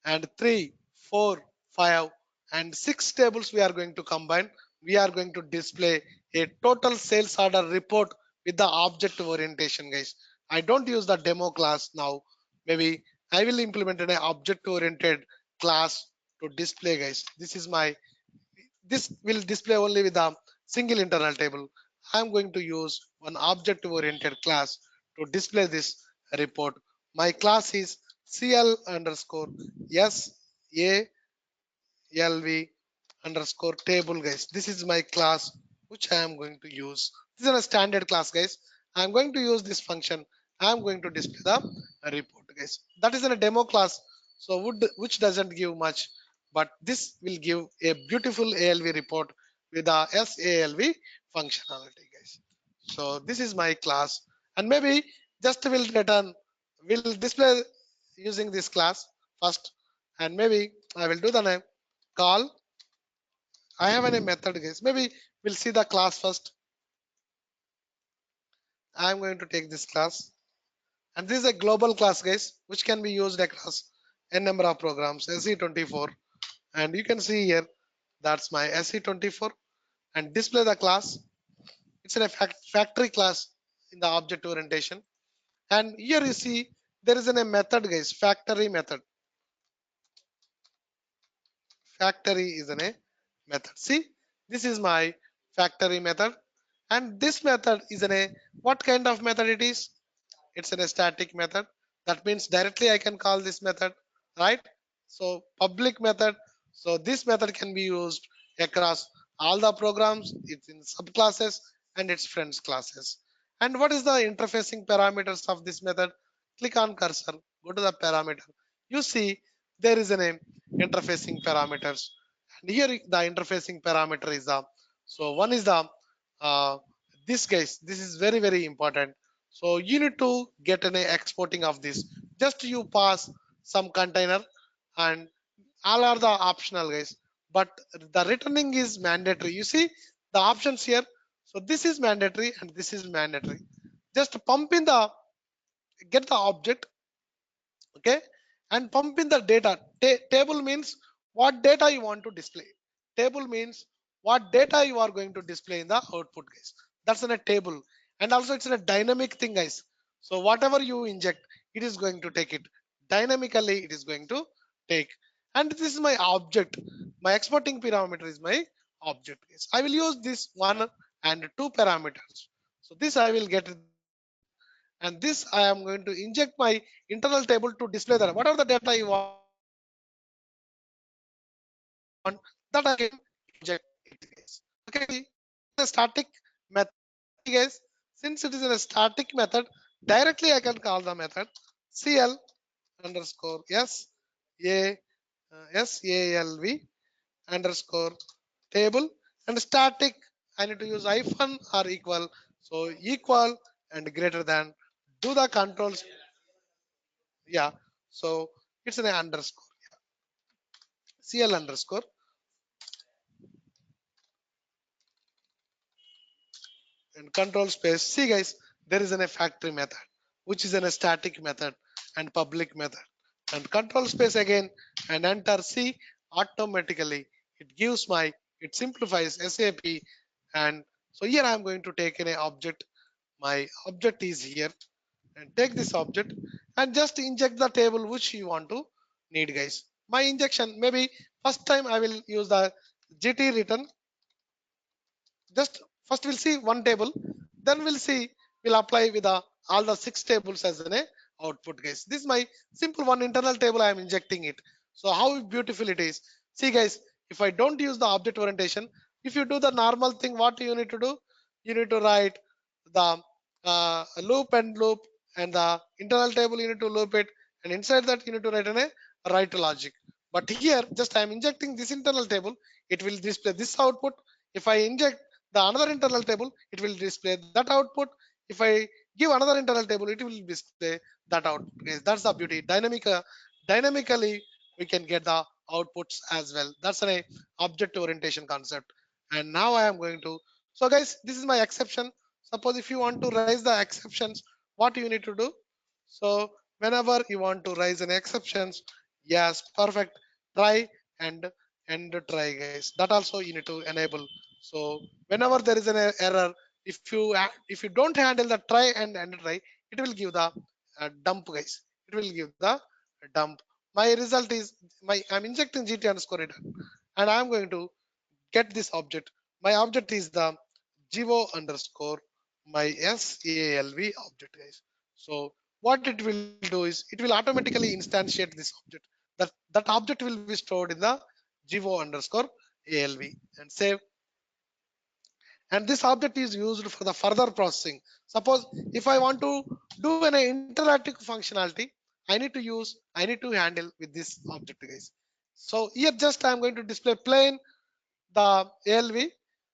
and 3, 4, 5, and 6 tables we are going to combine. We are going to display a total sales order report with the object orientation guys. I don't use the demo class now. Maybe I will implement an object oriented class to display guys. This will display only with a single internal table. I'm going to use one object oriented class to display this report. My class is cl underscore salv underscore table guys. This is my class which I am going to use. This is a standard class guys. I'm going to use this function. I'm going to display the report guys. That is in a demo class, so which doesn't give much, but this will give a beautiful ALV report with the SALV functionality guys. So this is my class, and maybe just will display using this class first, and maybe I will do the name call. I have a method guys. Maybe we'll see the class first. I'm going to take this class, and this is a global class guys, which can be used across n number of programs, SE24. And you can see here that's my SE24, and display the class. It's in a factory class in the object orientation. And here you see there is a method guys, factory method. Factory is a method. See, this is my factory method, and this method is what kind of method it is? It's a static method. That means directly I can call this method, right? So public method. So this method can be used across all the programs. It's in subclasses and its friends classes. And what is the interfacing parameters of this method? Click on cursor, go to the parameter. You see there is a name interfacing parameters, and here the interfacing parameter is the, so one is the uh, this guys, this is very important. So you need to get an exporting of this. Just you pass some container, and all are the optional guys, but the returning is mandatory. You see the options here. So this is mandatory and this is mandatory. Just pump in the, get the object, okay, and pump in the data. Table means what data you want to display. Table means what data you are going to display in the output guys. That's in a table, and also it's in a dynamic thing guys. So whatever you inject, it is going to take it dynamically, it is going to take. And this is my object. My exporting parameter is my object guys. I will use this one and two parameters. So this I will get the object, and this I am going to inject my internal table to display that whatever the data you want, that I can inject it guys. Okay, this is a static method. See guys, since it is a static method, directly I can call the method cl underscore salv underscore table, and static I need to use hyphen or equal. So equal and greater than, do the controls Yeah, so it's an underscore, CL underscore, and control space. See guys, there is a factory method, which is a static method and public method. And control space again and enter C. Automatically it gives it simplifies SAP. And so here I am going to take an object. My object is here, and take this object and just inject the table which you want to need guys. My injection, maybe first time I will use the GT return. Just first we'll see one table, then we'll apply with all the 6 tables as an output guys. This is my simple one internal table. I am injecting it. So how beautiful it is. See guys, if I don't use the object orientation, if you do the normal thing, what you need to do, you need to write the loop and loop, and the internal table you need to loop it, and inside that you need to write a write logic. But here just I am injecting this internal table, it will display this output. If I inject the another internal table, it will display that output. If I give another internal table, it will display that output. Yes, that's the beauty. Dynamically we can get the outputs as well. That's an object orientation concept. And now I am going to, so guys, this is my exception. Suppose if you want to raise the exceptions, what you need to do, so whenever you want to raise an exceptions, yes, perfect, try and try guys, that also you need to enable. So whenever there is an error, if you don't handle the try and try, it will give the dump guys. It will give the dump. My result is I'm injecting GT underscore return, and I'm going to get this object. My object is the geo underscore my SALV object guys. So what it will do is it will automatically instantiate this object. That object will be stored in the geo underscore ALV and save. And this object is used for the further processing. Suppose if I want to do an interactive functionality, I need to handle with this object guys. So here just I am going to display plain the ALV.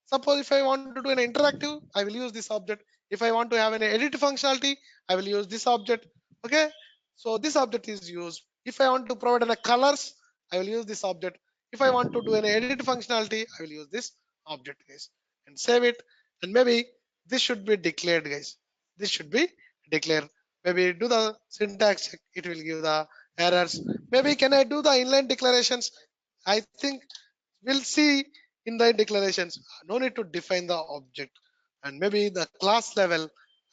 Suppose if I want to do an interactive, I will use this object. If I want to have an edit functionality, I will use this object. Okay, so this object is used. If I want to provide a colors, I will use this object. If I want to do an edit functionality, I will use this object guys, and save it. And maybe this should be declared guys. This should be declared. Maybe do the syntax check, it will give the errors. Maybe can I do the inline declarations? I think we'll see in the declarations. No need to define the object, and maybe the class level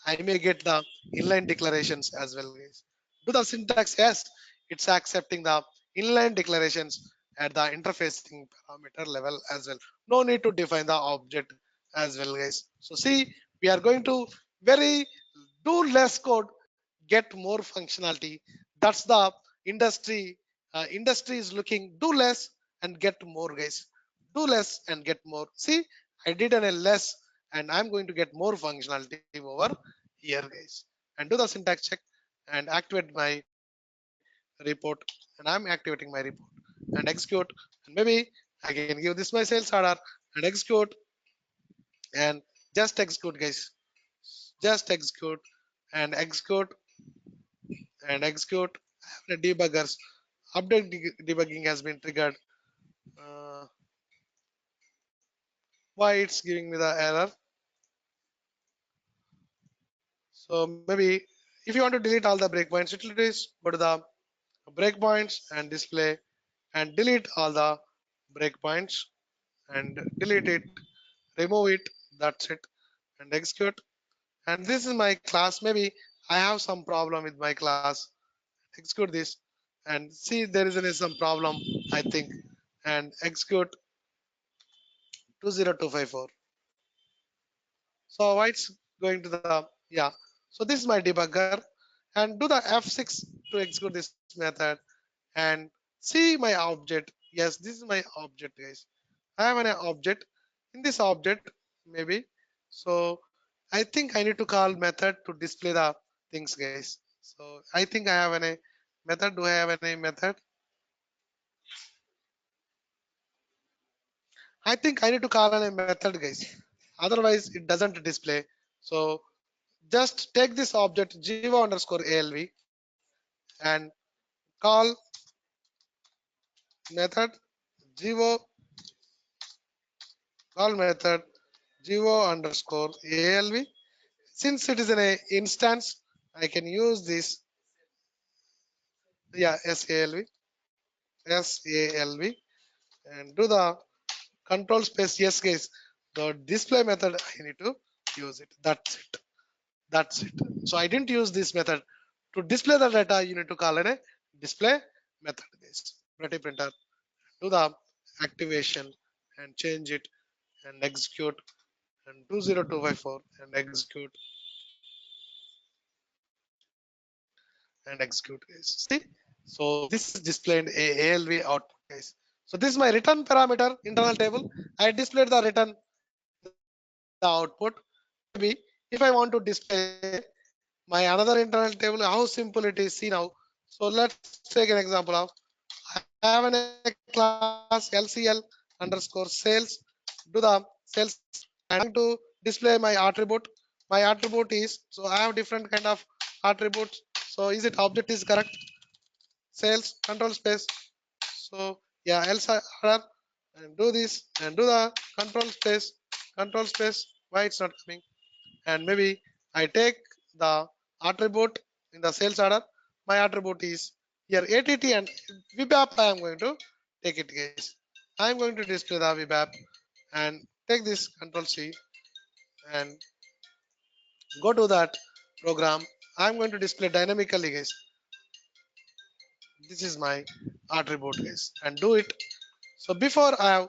I may get the inline declarations as well guys. Do the syntax, yes, it's accepting the inline declarations at the interfacing parameter level as well. No need to define the object as well guys. So see, we are going to very do less code, get more functionality. That's the industry. Industry is looking do less and get more guys. Do less and get more. See, I did a less and I'm going to get more functionality over here guys. And do the syntax check and activate my report. And I'm activating my report and execute. And maybe I can give this my sales order and execute, and just execute guys. Just execute and execute and execute. I have the debuggers. Update debugging has been triggered. Uh, why it's giving me the error? So maybe if you want to delete all the breakpoints utilities, go to the breakpoints and display and delete all the breakpoints and delete it, remove it. That's it, and execute. And this is my class. Maybe I have some problem with my class. Execute this and see there is some problem, I think, and execute 20254. So it's going to the, yeah. So this is my debugger, and do the F6 to execute this method and see my object. Yes, this is my object guys. I have an object. In this object maybe, so I think I need to call method to display the things guys. So I think I have a method. Do I have any method? I think I need to call a method guys, otherwise it doesn't display. So just take this object geo underscore ALV and call method geo call method geo underscore alv. Since it is an instance, I can use this, yeah, salv, and do the control space. Yes, guys, the display method I need to use it. That's it. That's it. So I didn't use this method to display the data. You need to call it a display method, guys. Pretty printer, do the activation and change it and execute and 20254 and execute and execute, guys. See, so this is displayed a ALV output, guys. So this is my return parameter internal table. I displayed the return the output. Maybe if I want to display my another internal table, how simple it is. See now. So let's take an example of, I have a class LCL underscore sales. Do the sales, and I'm going to display my attribute. My attribute is, so I have different kind of attributes. So is it object is correct? Sales control space. So yeah, else order, and do this and do the control space. Why it's not coming? And maybe I take the attribute in the sales order. My attribute is here ATT and VBAP. I am going to take it, guys. I am going to display the VBAP and take this control C and go to that program. I am going to display dynamically, guys. This is my attribute, guys, and do it. So before I have,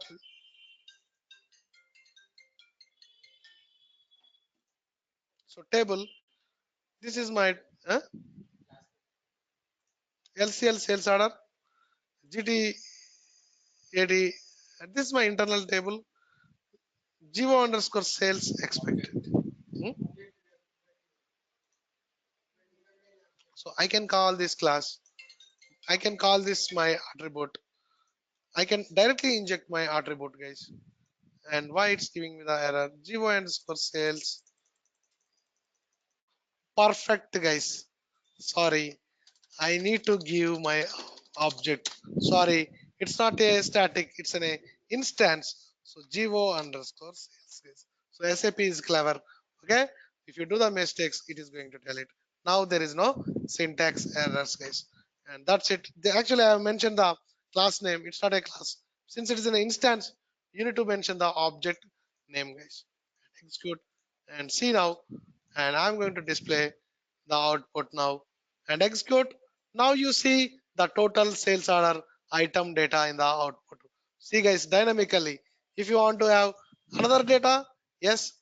so table, this is my LCL sales order GTAD. This is my internal table geo underscore sales expected. Hmm? So I can call this class, I can call this my attribute. I can directly inject my attribute, guys. And why it's giving me the error? Geo underscore sales perfect, guys. Sorry, I need to give my object. Sorry, it's not a static, it's an instance. So geo underscore sales. So SAP is clever. Okay, if you do the mistakes, it is going to tell it. Now there is no syntax errors, guys, and that's it. Actually, I have mentioned the class name. It's not a class. Since it is an instance, you need to mention the object name, guys. Execute and see now, and I'm going to display the output now and execute. Now you see the total sales order item data in the output. See, guys, dynamically. If you want to have another data, yes,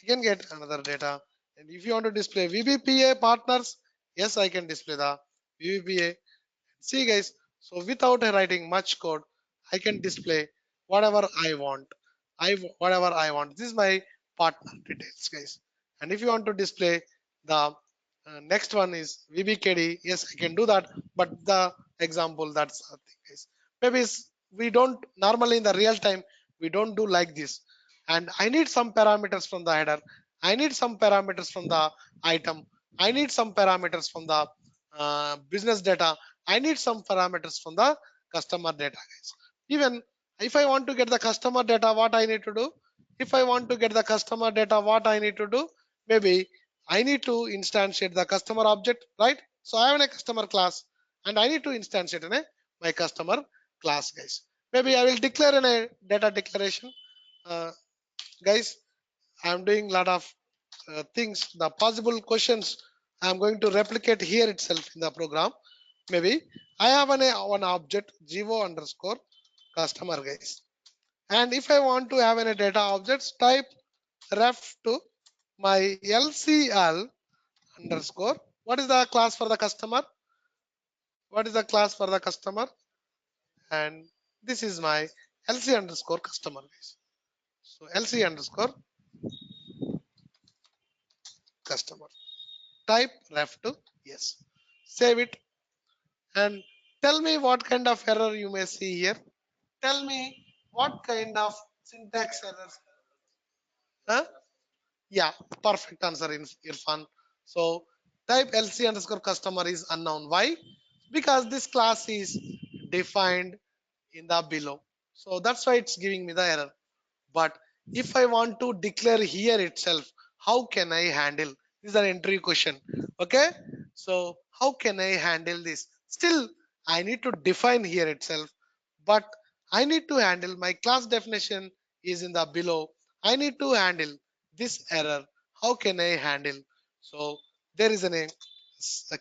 I can get another data. And if you want to display VBPA partners, yes, I can display the VBPA. See, guys, so without writing much code, I can display whatever I want. Whatever I want. This is my partner details, guys. And if you want to display the next one is VBKD, yes, I can do that. But the example, that's the thing, guys. Maybe we don't normally in the real time we don't do like this. And I need some parameters from the header. I need some parameters from the item. I need some parameters from the business data. I need some parameters from the customer data, guys. Even if I want to get the customer data, what I need to do? If I want to get the customer data, what I need to do? Maybe I need to instantiate the customer object, right? So I have a customer class and I need to instantiate in my customer class, guys. Maybe I will declare in a data declaration. Guys, I'm doing a lot of things, the possible questions I'm going to replicate here itself in the program. Maybe I have one object geo underscore customer, guys. And if I want to have any data objects, type ref to my LCL underscore. What is the class for the customer? What is the class for the customer? And this is my LC underscore customer, guys. So LC underscore customer. Type ref to yes. Save it and tell me what kind of error you may see here. Tell me what kind of syntax errors. Huh? Yeah, perfect answer in Irfan. So type LC underscore customer is unknown. Why? because this class is defined in the below. So that's why it's giving me the error. But if I want to declare here itself, how can I handle? This is an entry question. Okay. So how can I handle this? Still, I need to define here itself, but I need to handle my class definition is in the below. I need to handle this error. How can I handle? So there is a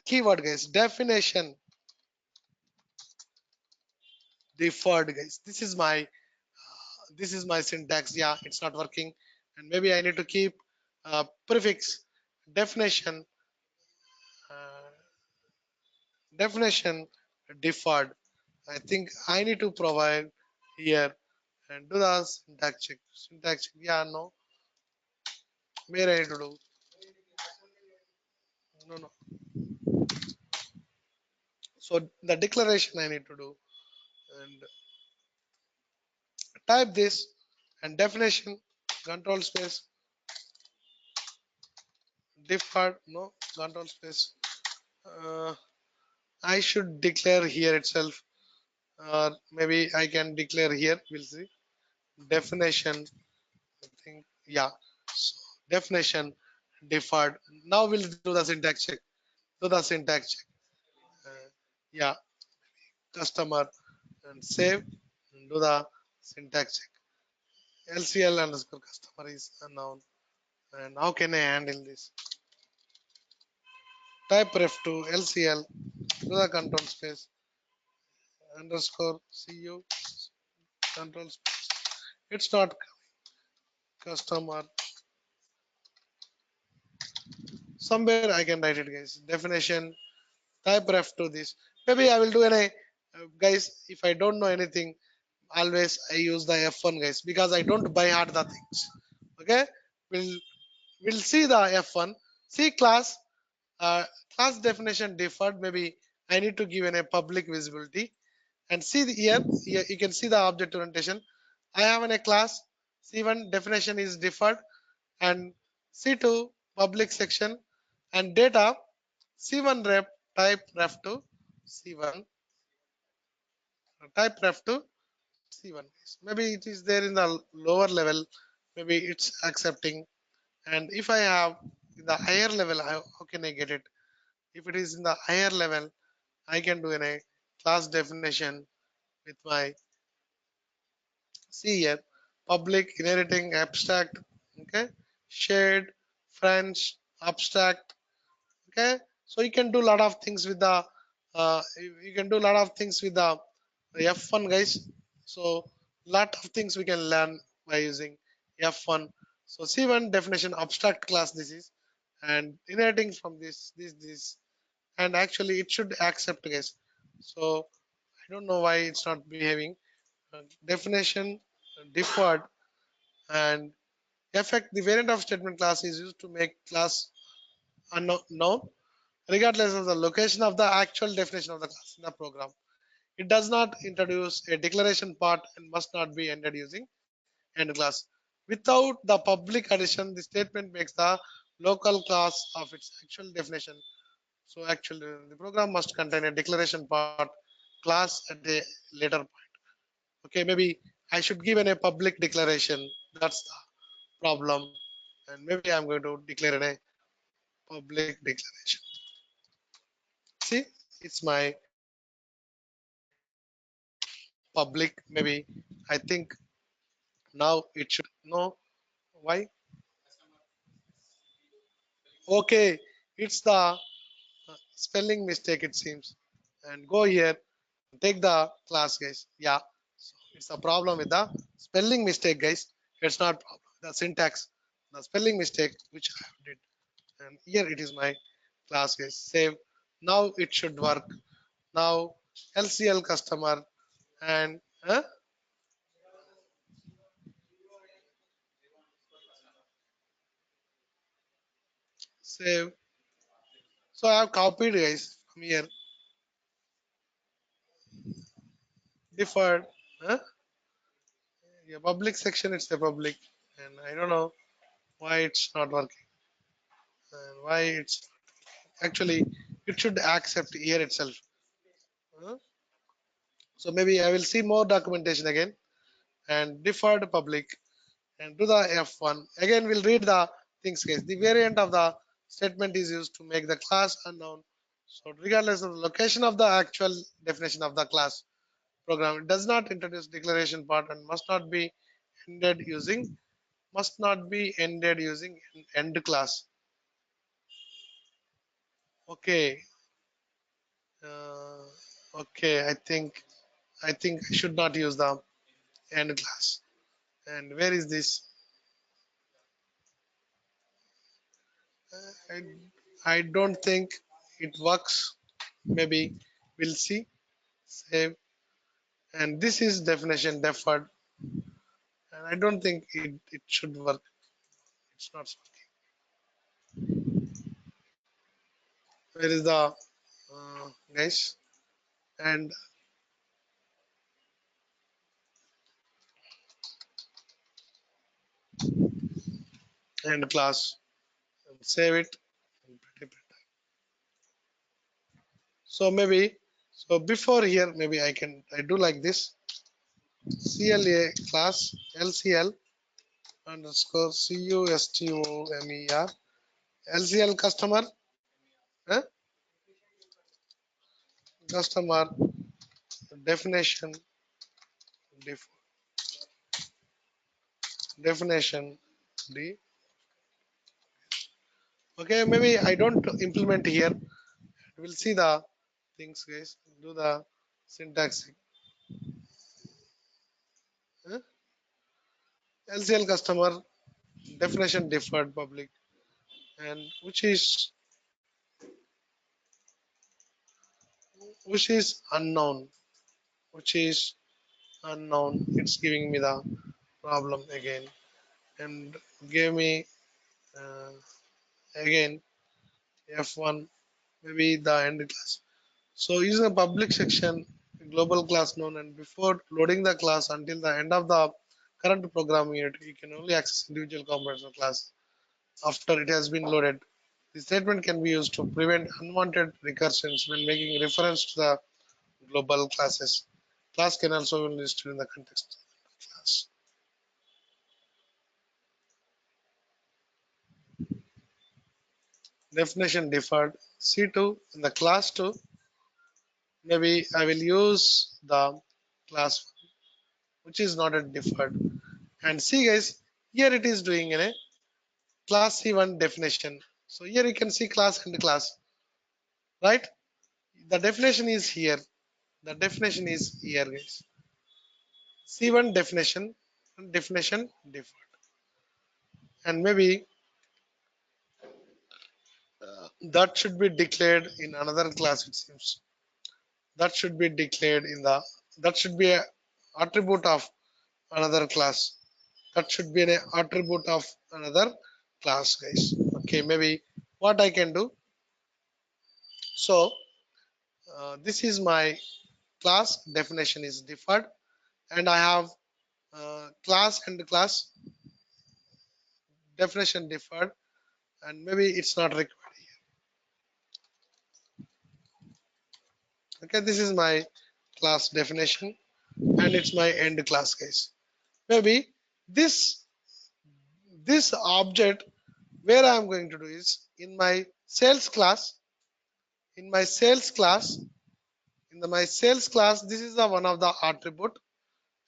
keyword, guys. Definition deferred, guys. This is my syntax. Yeah, it's not working, and maybe I need to keep prefix definition uh, definition deferred. I think I need to provide here and do the syntax check. Syntax check. Yeah, no. Where I need to do? No, no. So the declaration I need to do and type this and definition control space deferred. No control space. Uh, I should declare here itself, or maybe I can declare here. We'll see. Definition. I think, yeah. So definition deferred. Now we'll do the syntax check. Do the syntax check. Yeah, customer and save and do the syntax check. LCL underscore customer is a noun. And how can I handle this? Type ref2 LCL do the control space underscore cu control space. It's not customer. Somewhere I can write it, guys. Definition type ref to this. Maybe I will do guys. If I don't know anything, always I use the F1, guys, because I don't buy hard the things. Okay, we'll see the F1. See class class definition deferred. Maybe I need to give a public visibility and see here you can see the object orientation. I have in a class C1 definition is deferred and C2 public section and data C1 rep type ref2 C1 type ref2 C1. Maybe it is there in the lower level. Maybe it's accepting. And if I have in the higher level, how can I get it? If it is in the higher level, I can do in a class definition with my see here public inheriting abstract, okay, shared French abstract, okay. So you can do a lot of things with the you can do a lot of things with the F1, guys. So lot of things we can learn by using F1. So C1 definition abstract class this is and inheriting from this and actually it should accept, guys. So I don't know why it's not behaving. Definition deferred and effect the variant of statement class is used to make class unknown regardless of the location of the actual definition of the class in the program. It does not introduce a declaration part and must not be ended using end class. Without the public addition, the statement makes the local class of its actual definition. So actually, the program must contain a declaration part class at a later point. Okay, maybe I should give a public declaration. That's the problem. And maybe I'm going to declare a public declaration. See, it's my public. Maybe I think now it should know why. Okay, it's the spelling mistake, it seems. And go here, take the class, guys. Yeah, so it's a problem with the spelling mistake, guys. It's not problem. The syntax, the spelling mistake which I did. And here it is my class, guys. Save. Now it should work. Now LCL customer and save. So I have copied, guys, from here. Deferred. Huh? Yeah, public section, it's a public. And I don't know why it's not working. And why it's actually, it should accept here itself. So maybe I will see more documentation again and deferred public and do the F1. Again, we'll read the things case. The variant of the statement is used to make the class unknown. So regardless of the location of the actual definition of the class program, it does not introduce declaration part and must not be ended using end class. Okay. Uh, okay. I think I should not use the end class. And where is this? I, I don't think it works. Maybe we'll see. Save. And this is definition deferred. And I don't think it should work. It's not working. Where is the guys? And class. And save it. So maybe before here maybe I do like this. CLA class LCL underscore CUSTOMER LCL customer eh? customer definition definition D. Okay, maybe I don't implement here. We'll see the things, guys. Do the syntax. eh? LCL customer definition deferred public and which is unknown, which is unknown. It's giving me the problem again and give me uh, again F1 maybe the end class. So using a public section global class known and before loading the class until the end of the current program unit you can only access individual components of class after it has been loaded. The statement can be used to prevent unwanted recursions when making reference to the global classes. Class can also be listed in the context of class. Definition deferred C2 in the class 2. Maybe I will use the class 1, which is not a deferred. And see, guys, here it is doing in a class C1 definition. So here you can see class and class, right? The definition is here. The definition is here, guys. C1 definition deferred. And maybe that should be declared in another class, it seems. That should be declared in the, that should be a attribute of another class. That should be an attribute of another class, guys. Okay, maybe what I can do. So this is my class definition is deferred and I have class and class definition deferred and maybe it's not required here. Okay, this is my class definition and it's my end class, guys. Maybe this object where I'm going to do is in my sales class, my sales class, this is the one of the attribute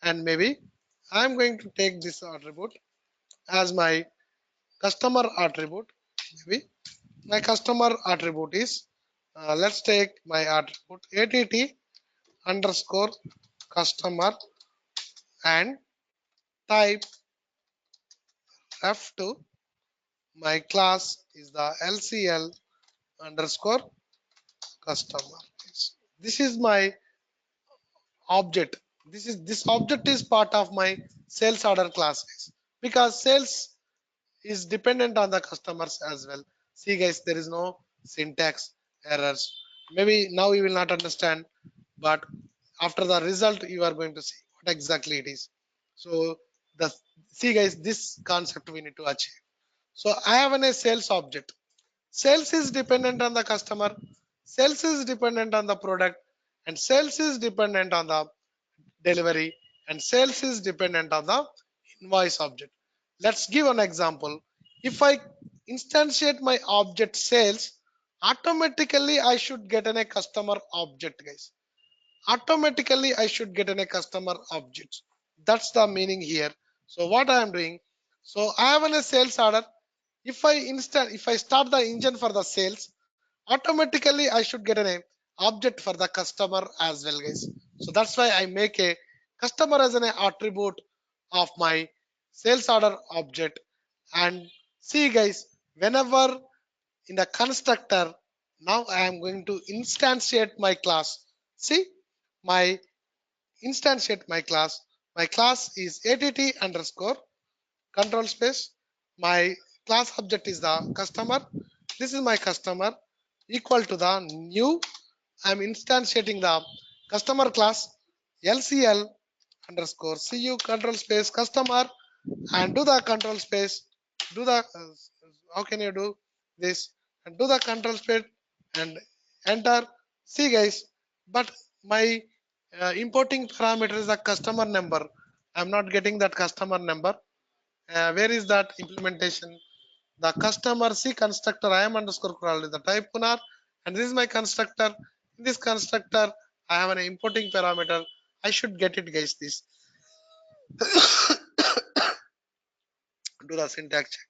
and maybe I'm going to take this attribute as my customer attribute. Maybe my customer attribute is let's take my attribute att underscore customer and type F2. My class is the LCL underscore customer. This is my object. This object is part of my sales order class because sales is dependent on the customers as well. See, guys, there is no syntax errors. Maybe now you will not understand, but after the result you are going to see what exactly it is. So the see, guys, this concept we need to achieve. So I have a sales object. Sales is dependent on the customer. Sales is dependent on the product and sales is dependent on the delivery, and sales is dependent on the invoice object. Let's give an example. If I instantiate my object sales, automatically I should get a customer object, guys. Automatically I should get a customer object. That's the meaning here. So what I am doing, so I have a sales order. If I start the engine for the sales, automatically I should get an object for the customer as well, guys. So that's why I make a customer as an attribute of my sales order object. And see, guys, whenever in the constructor, now I am going to instantiate my class. See, my instantiate my class. My class is att underscore control space. My class object is the customer. This is my customer equal to the new. I'm instantiating the customer class LCL underscore cu control space customer, and do the control space. Do the how can you do this, and do the control space and enter. See, guys, but my importing parameter is the customer number. I'm not getting that customer number. Where is that implementation? The customer C constructor I am underscore crawled is the type kunar, and this is my constructor. In this constructor, I have an importing parameter. I should get it, guys. This do the syntax check.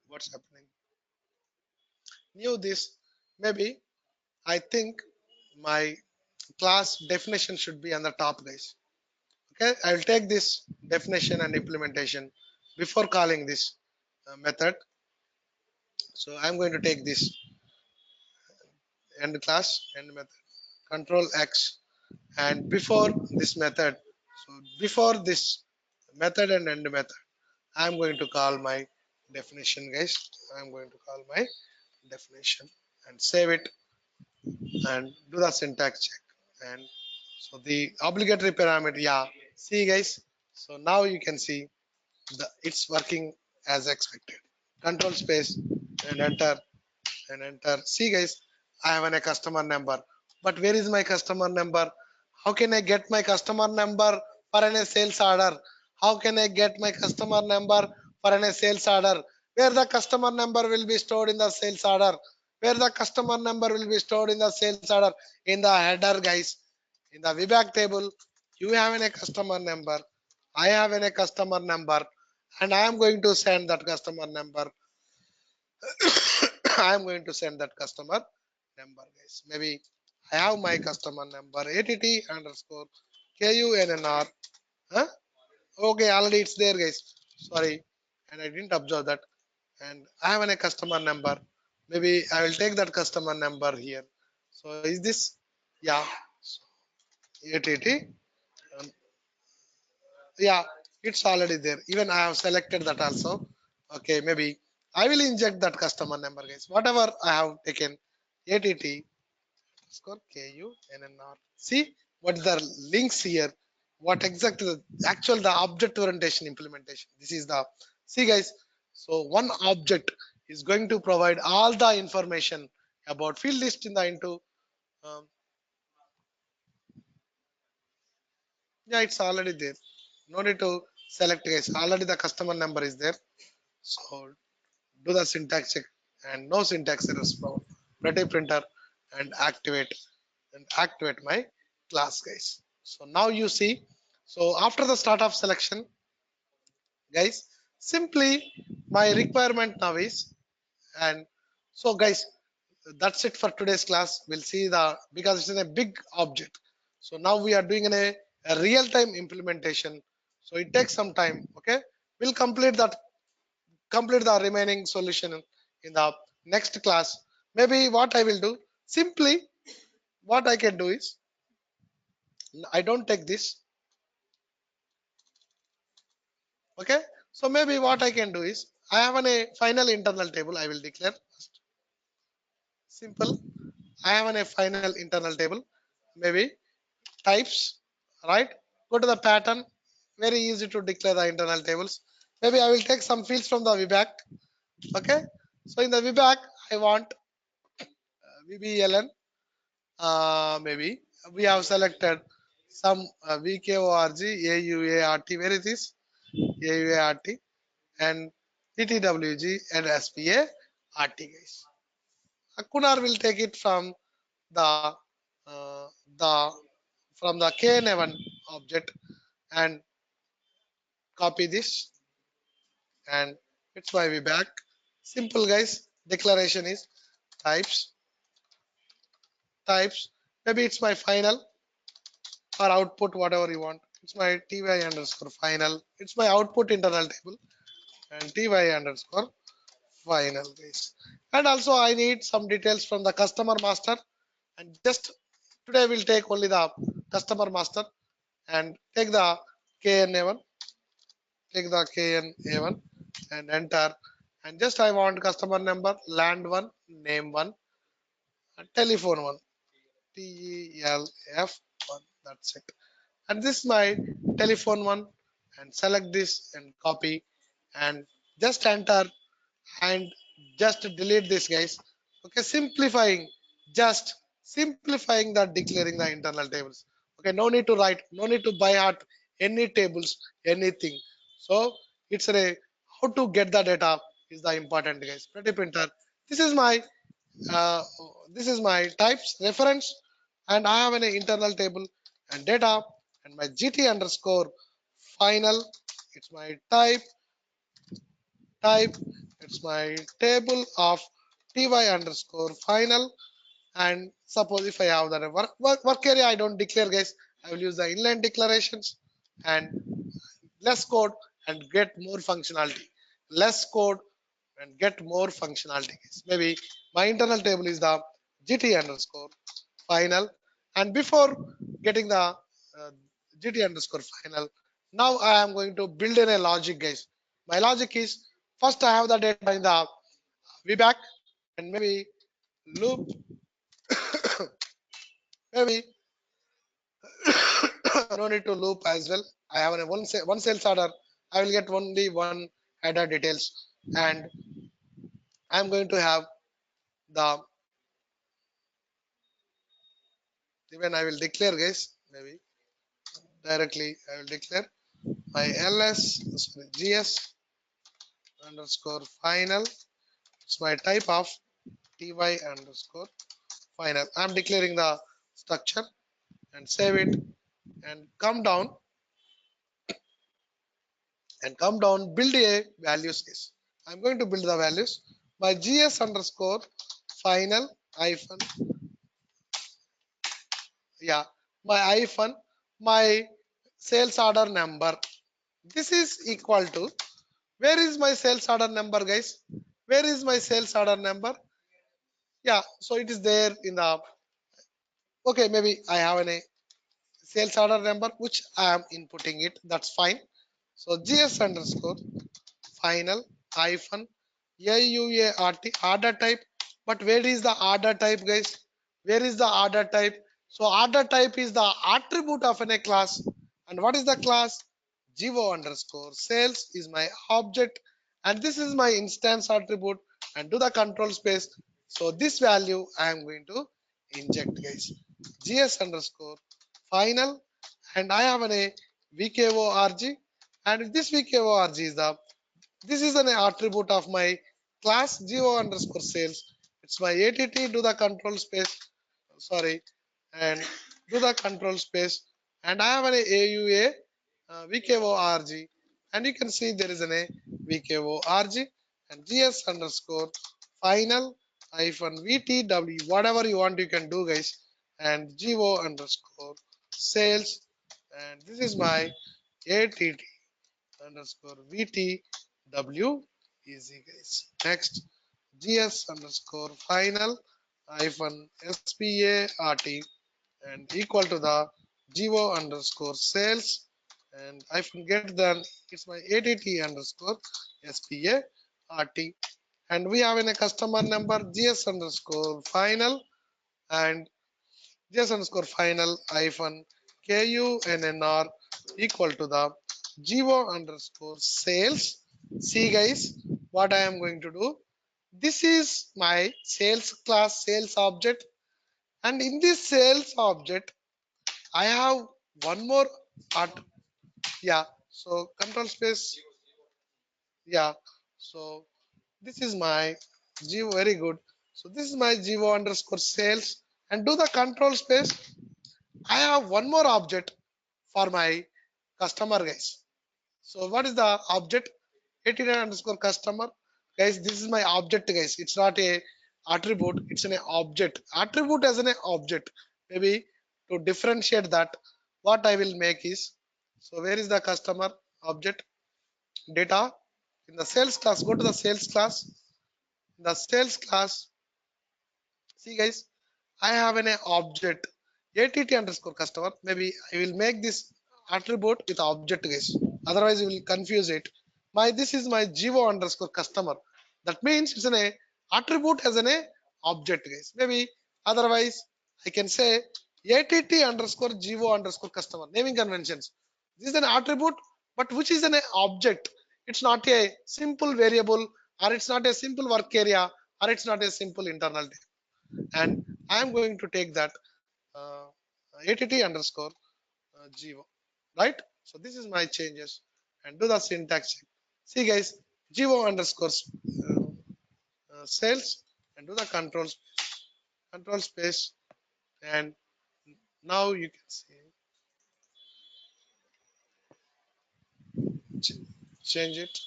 What's happening? New this. Maybe I think my class definition should be on the top, guys. Okay, I will take this definition and implementation before calling this method. So I'm going to take this end class end method control X, and before this method, so before this method and end method, I'm going to call my definition, guys. I'm going to call my definition and save it and do the syntax check. And so the obligatory parameter, yeah, see, guys, so now you can see it's working as expected. Control space and enter and enter. See, guys, I have a customer number, but where is my customer number? How can I get my customer number for a sales order? How can I get my customer number for a sales order? Where the customer number will be stored in the sales order? Where the customer number will be stored in the sales order? In the header, guys. In the VBAC table, you have a customer number. I have a customer number, and I am going to send that customer number. I am going to send that customer number, guys. Maybe I have my customer number att underscore kunnr. Huh? Okay, already it's there, guys. Sorry, and I didn't observe that. And I have a customer number. Maybe I will take that customer number here. So is this? Yeah. So, att. Um, yeah, it's already there. Even I have selected that also. Okay, maybe I will inject that customer number, guys. Whatever I have taken att underscore kunnr. See what the links here. What exactly the actual the object orientation implementation. This is the see, guys. So one object is going to provide all the information about field list in the into. Um, yeah, it's already there. No need to select, guys. Already the customer number is there. So do the syntax check and no syntax errors found. Pretty printer and activate my class, guys. So now you see. So after the start of selection, guys, simply my requirement now is, and so, guys, that's it for today's class. We'll see the because it's in a big object. So now we are doing a real-time implementation. So it takes some time. Okay, we'll complete the remaining solution in the next class. Maybe what I will do, simply what I can do is, I don't take this. Okay, so maybe what I can do is, I have a final internal table. I will declare first. Simple. I have a final internal table. Maybe types right? Go to the pattern. Very easy to declare the internal tables. Maybe I will take some fields from the VBAC. Okay. So in the VBAC, I want VBLN. Maybe we have selected some VKORG, AUART. Where it is? AUART and TTWG and SPA RT, guys. Kunar will take it from the uh, the from the KN1 object and copy this, and it's my way back. Simple, guys. Declaration is types, types. Maybe it's my final or output, whatever you want. It's my ty underscore final. It's my output internal table and ty underscore final, guys. And also I need some details from the customer master, and just today we'll take only the customer master and take the KNA1, take the KNA1 and enter, and just I want customer number, land one, name one, and telephone one, TELF1, that's it. And this is my telephone one, and select this and copy and just enter and just delete this, guys. Okay, just simplifying the declaring the internal tables. Okay, no need to write, no need to by heart any tables, anything. So it's a how to get the data is the important, guys. Pretty printer. This is my uh, this is my types reference, and I have an internal table and data and my GT underscore final. It's my type. It's my table of ty underscore final. And suppose if I have the work area, I don't declare, guys. I will use the inline declarations and less code and get more functionality. Less code and get more functionality, guys. Maybe my internal table is the GT underscore final. And before getting the GT underscore final, now I am going to build in a logic, guys. My logic is first I have the data in the VBAC and maybe loop, maybe no need to loop as well. I have a one sales order. I will get only one header details, and I'm going to have the even I will declare, guys. Maybe directly I will declare my GS underscore final. It's my type of ty underscore final. I'm declaring the structure and save it and come down build a values case. I'm going to build the values by gs underscore final hyphen, yeah, my hyphen, my sales order number. This is equal to, where is my sales order number, guys? Where is my sales order number? Yeah, so it is there in the, okay, maybe I have a sales order number which I am inputting it, that's fine. So gs underscore final hyphen AUART order type. But where is the order type, guys? Where is the order type? So order type is the attribute of a class. And what is the class? Geo underscore sales is my object, and this is my instance attribute, and do the control space. So this value I am going to inject, guys. GS underscore final, and I have a VKORG, and this VKORG is the, this is an attribute of my class geo underscore sales. It's my ATT, do the control space, sorry, and do the control space. And I have an AUA VKORG, and you can see there is an a VKORG and GS underscore final hyphen VTW, whatever you want you can do, guys, and geo underscore sales, and this is my ATT underscore VTW, easy, guys. Next, GS underscore final hyphen SPART and equal to the geo underscore sales, and hyphen get then it's my ATT underscore SPART, and we have in a customer number GS underscore final and GS underscore final hyphen KUNNR equal to the GO underscore sales. See guys, what I am going to do. This is my sales class sales object, and in this sales object I have one more at, yeah, so control space, yeah, so this is my geo, very good. So this is my geo underscore sales, and do the control space. I have one more object for my customer guys. So what is the object? 89 underscore customer guys. This is my object guys. It's not a attribute, it's an object. Attribute as an object. Maybe to differentiate that, what I will make is, so where is the customer object? Data in the sales class. Go to the sales class. In the sales class, see guys, I have an object att underscore customer. Maybe I will make this attribute with object guys. Otherwise you will confuse it. My this is my geo underscore customer. That means it's an attribute as an object guys. Maybe otherwise I can say att underscore geo underscore customer. Naming conventions. This is an attribute, but which is an object. It's not a simple variable, or it's not a simple work area, or it's not a simple internal data. And I am going to take that uh, att underscore geo, right? So this is my changes, and do the syntax check. See guys, geo underscore sales, and do the control space, and now you can see change it,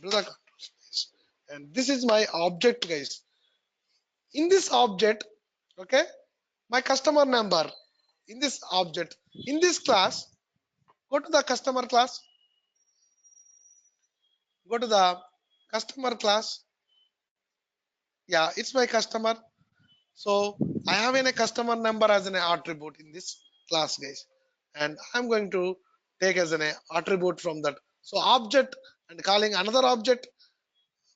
do the control space, and this is my object guys. In this object, okay, my customer number in this object, in this class, go to the customer class, go to the customer class, yeah, it's my customer. So I have a customer number as an attribute in this class guys, and I'm going to take as an attribute from that. So object, and calling another object,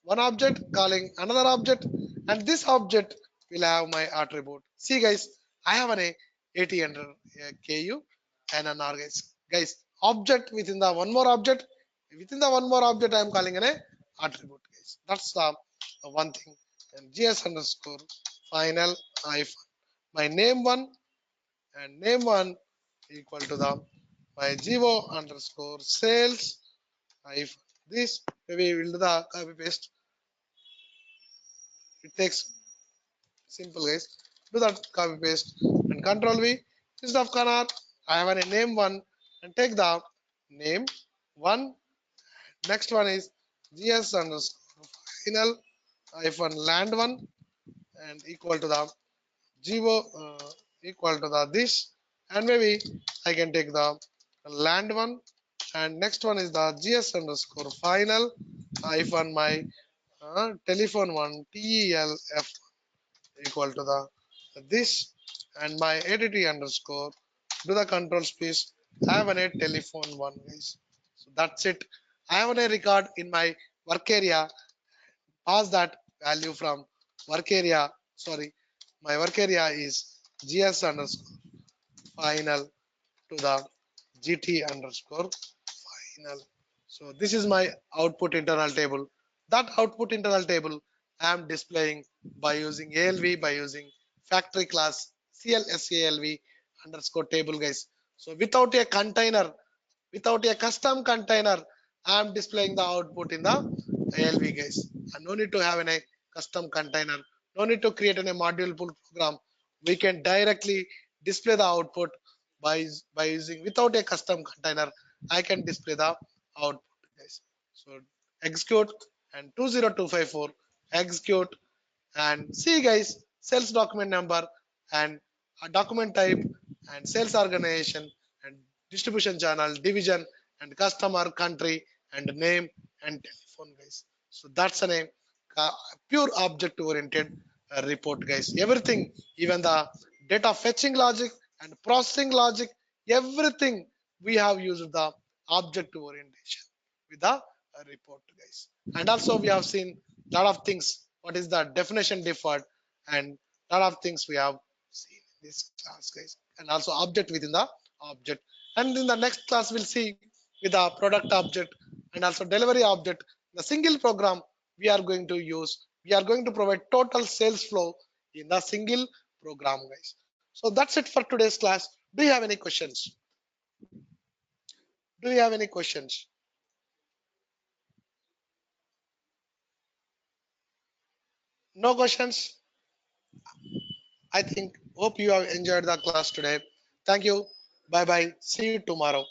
one object calling another object, and this object will have my attribute. See guys, I have an 80 under KU and an R guys. Guys, object within the one more object, within the one more object I am calling an attribute guys. That's the one thing. And GS underscore final hyphen my name one, and name one equal to the my geo underscore sales hyphen this. Maybe we'll do the copy paste. It takes simple guys. Do that copy paste and control V. Instead of canard, I have a name one, and take the name one. Next one is GS underscore final hyphen land one, and equal to the geo equal to the this, and maybe I can take the land one, and next one is the GS underscore final hyphen my telephone one TELF equal to the this, and my att underscore, do the control space, I have a telephone one guys. So that's it. I have a record in my work area, pass that value from work area, sorry, my work area is GS underscore final to the GT underscore final. So this is my output internal table. That output internal table I am displaying by using ALV, by using factory class CLSALV underscore table guys. So without a container, without a custom container, I am displaying the output in the ALV guys. And no need to have a custom container, no need to create a module pull program. We can directly display the output by using without a custom container. I can display the output guys. So execute, and 20254 execute, and see guys, sales document number, and a document type, and sales organization, and distribution channel, division, and customer, country, and name, and telephone guys. So that's a name, pure object oriented report guys. Everything, even the data fetching logic and processing logic, everything we have used the object orientation with the report guys. And also we have seen a lot of things, what is the definition deferred, and a lot of things we have seen in this class guys, and also object within the object. And in the next class, we'll see with the product object and also delivery object, the single program we are going to use. We are going to provide total sales flow in the single program, guys. So that's it for today's class. Do you have any questions? Do you have any questions? No questions? I think, hope you have enjoyed the class today. Thank you. Bye bye. See you tomorrow.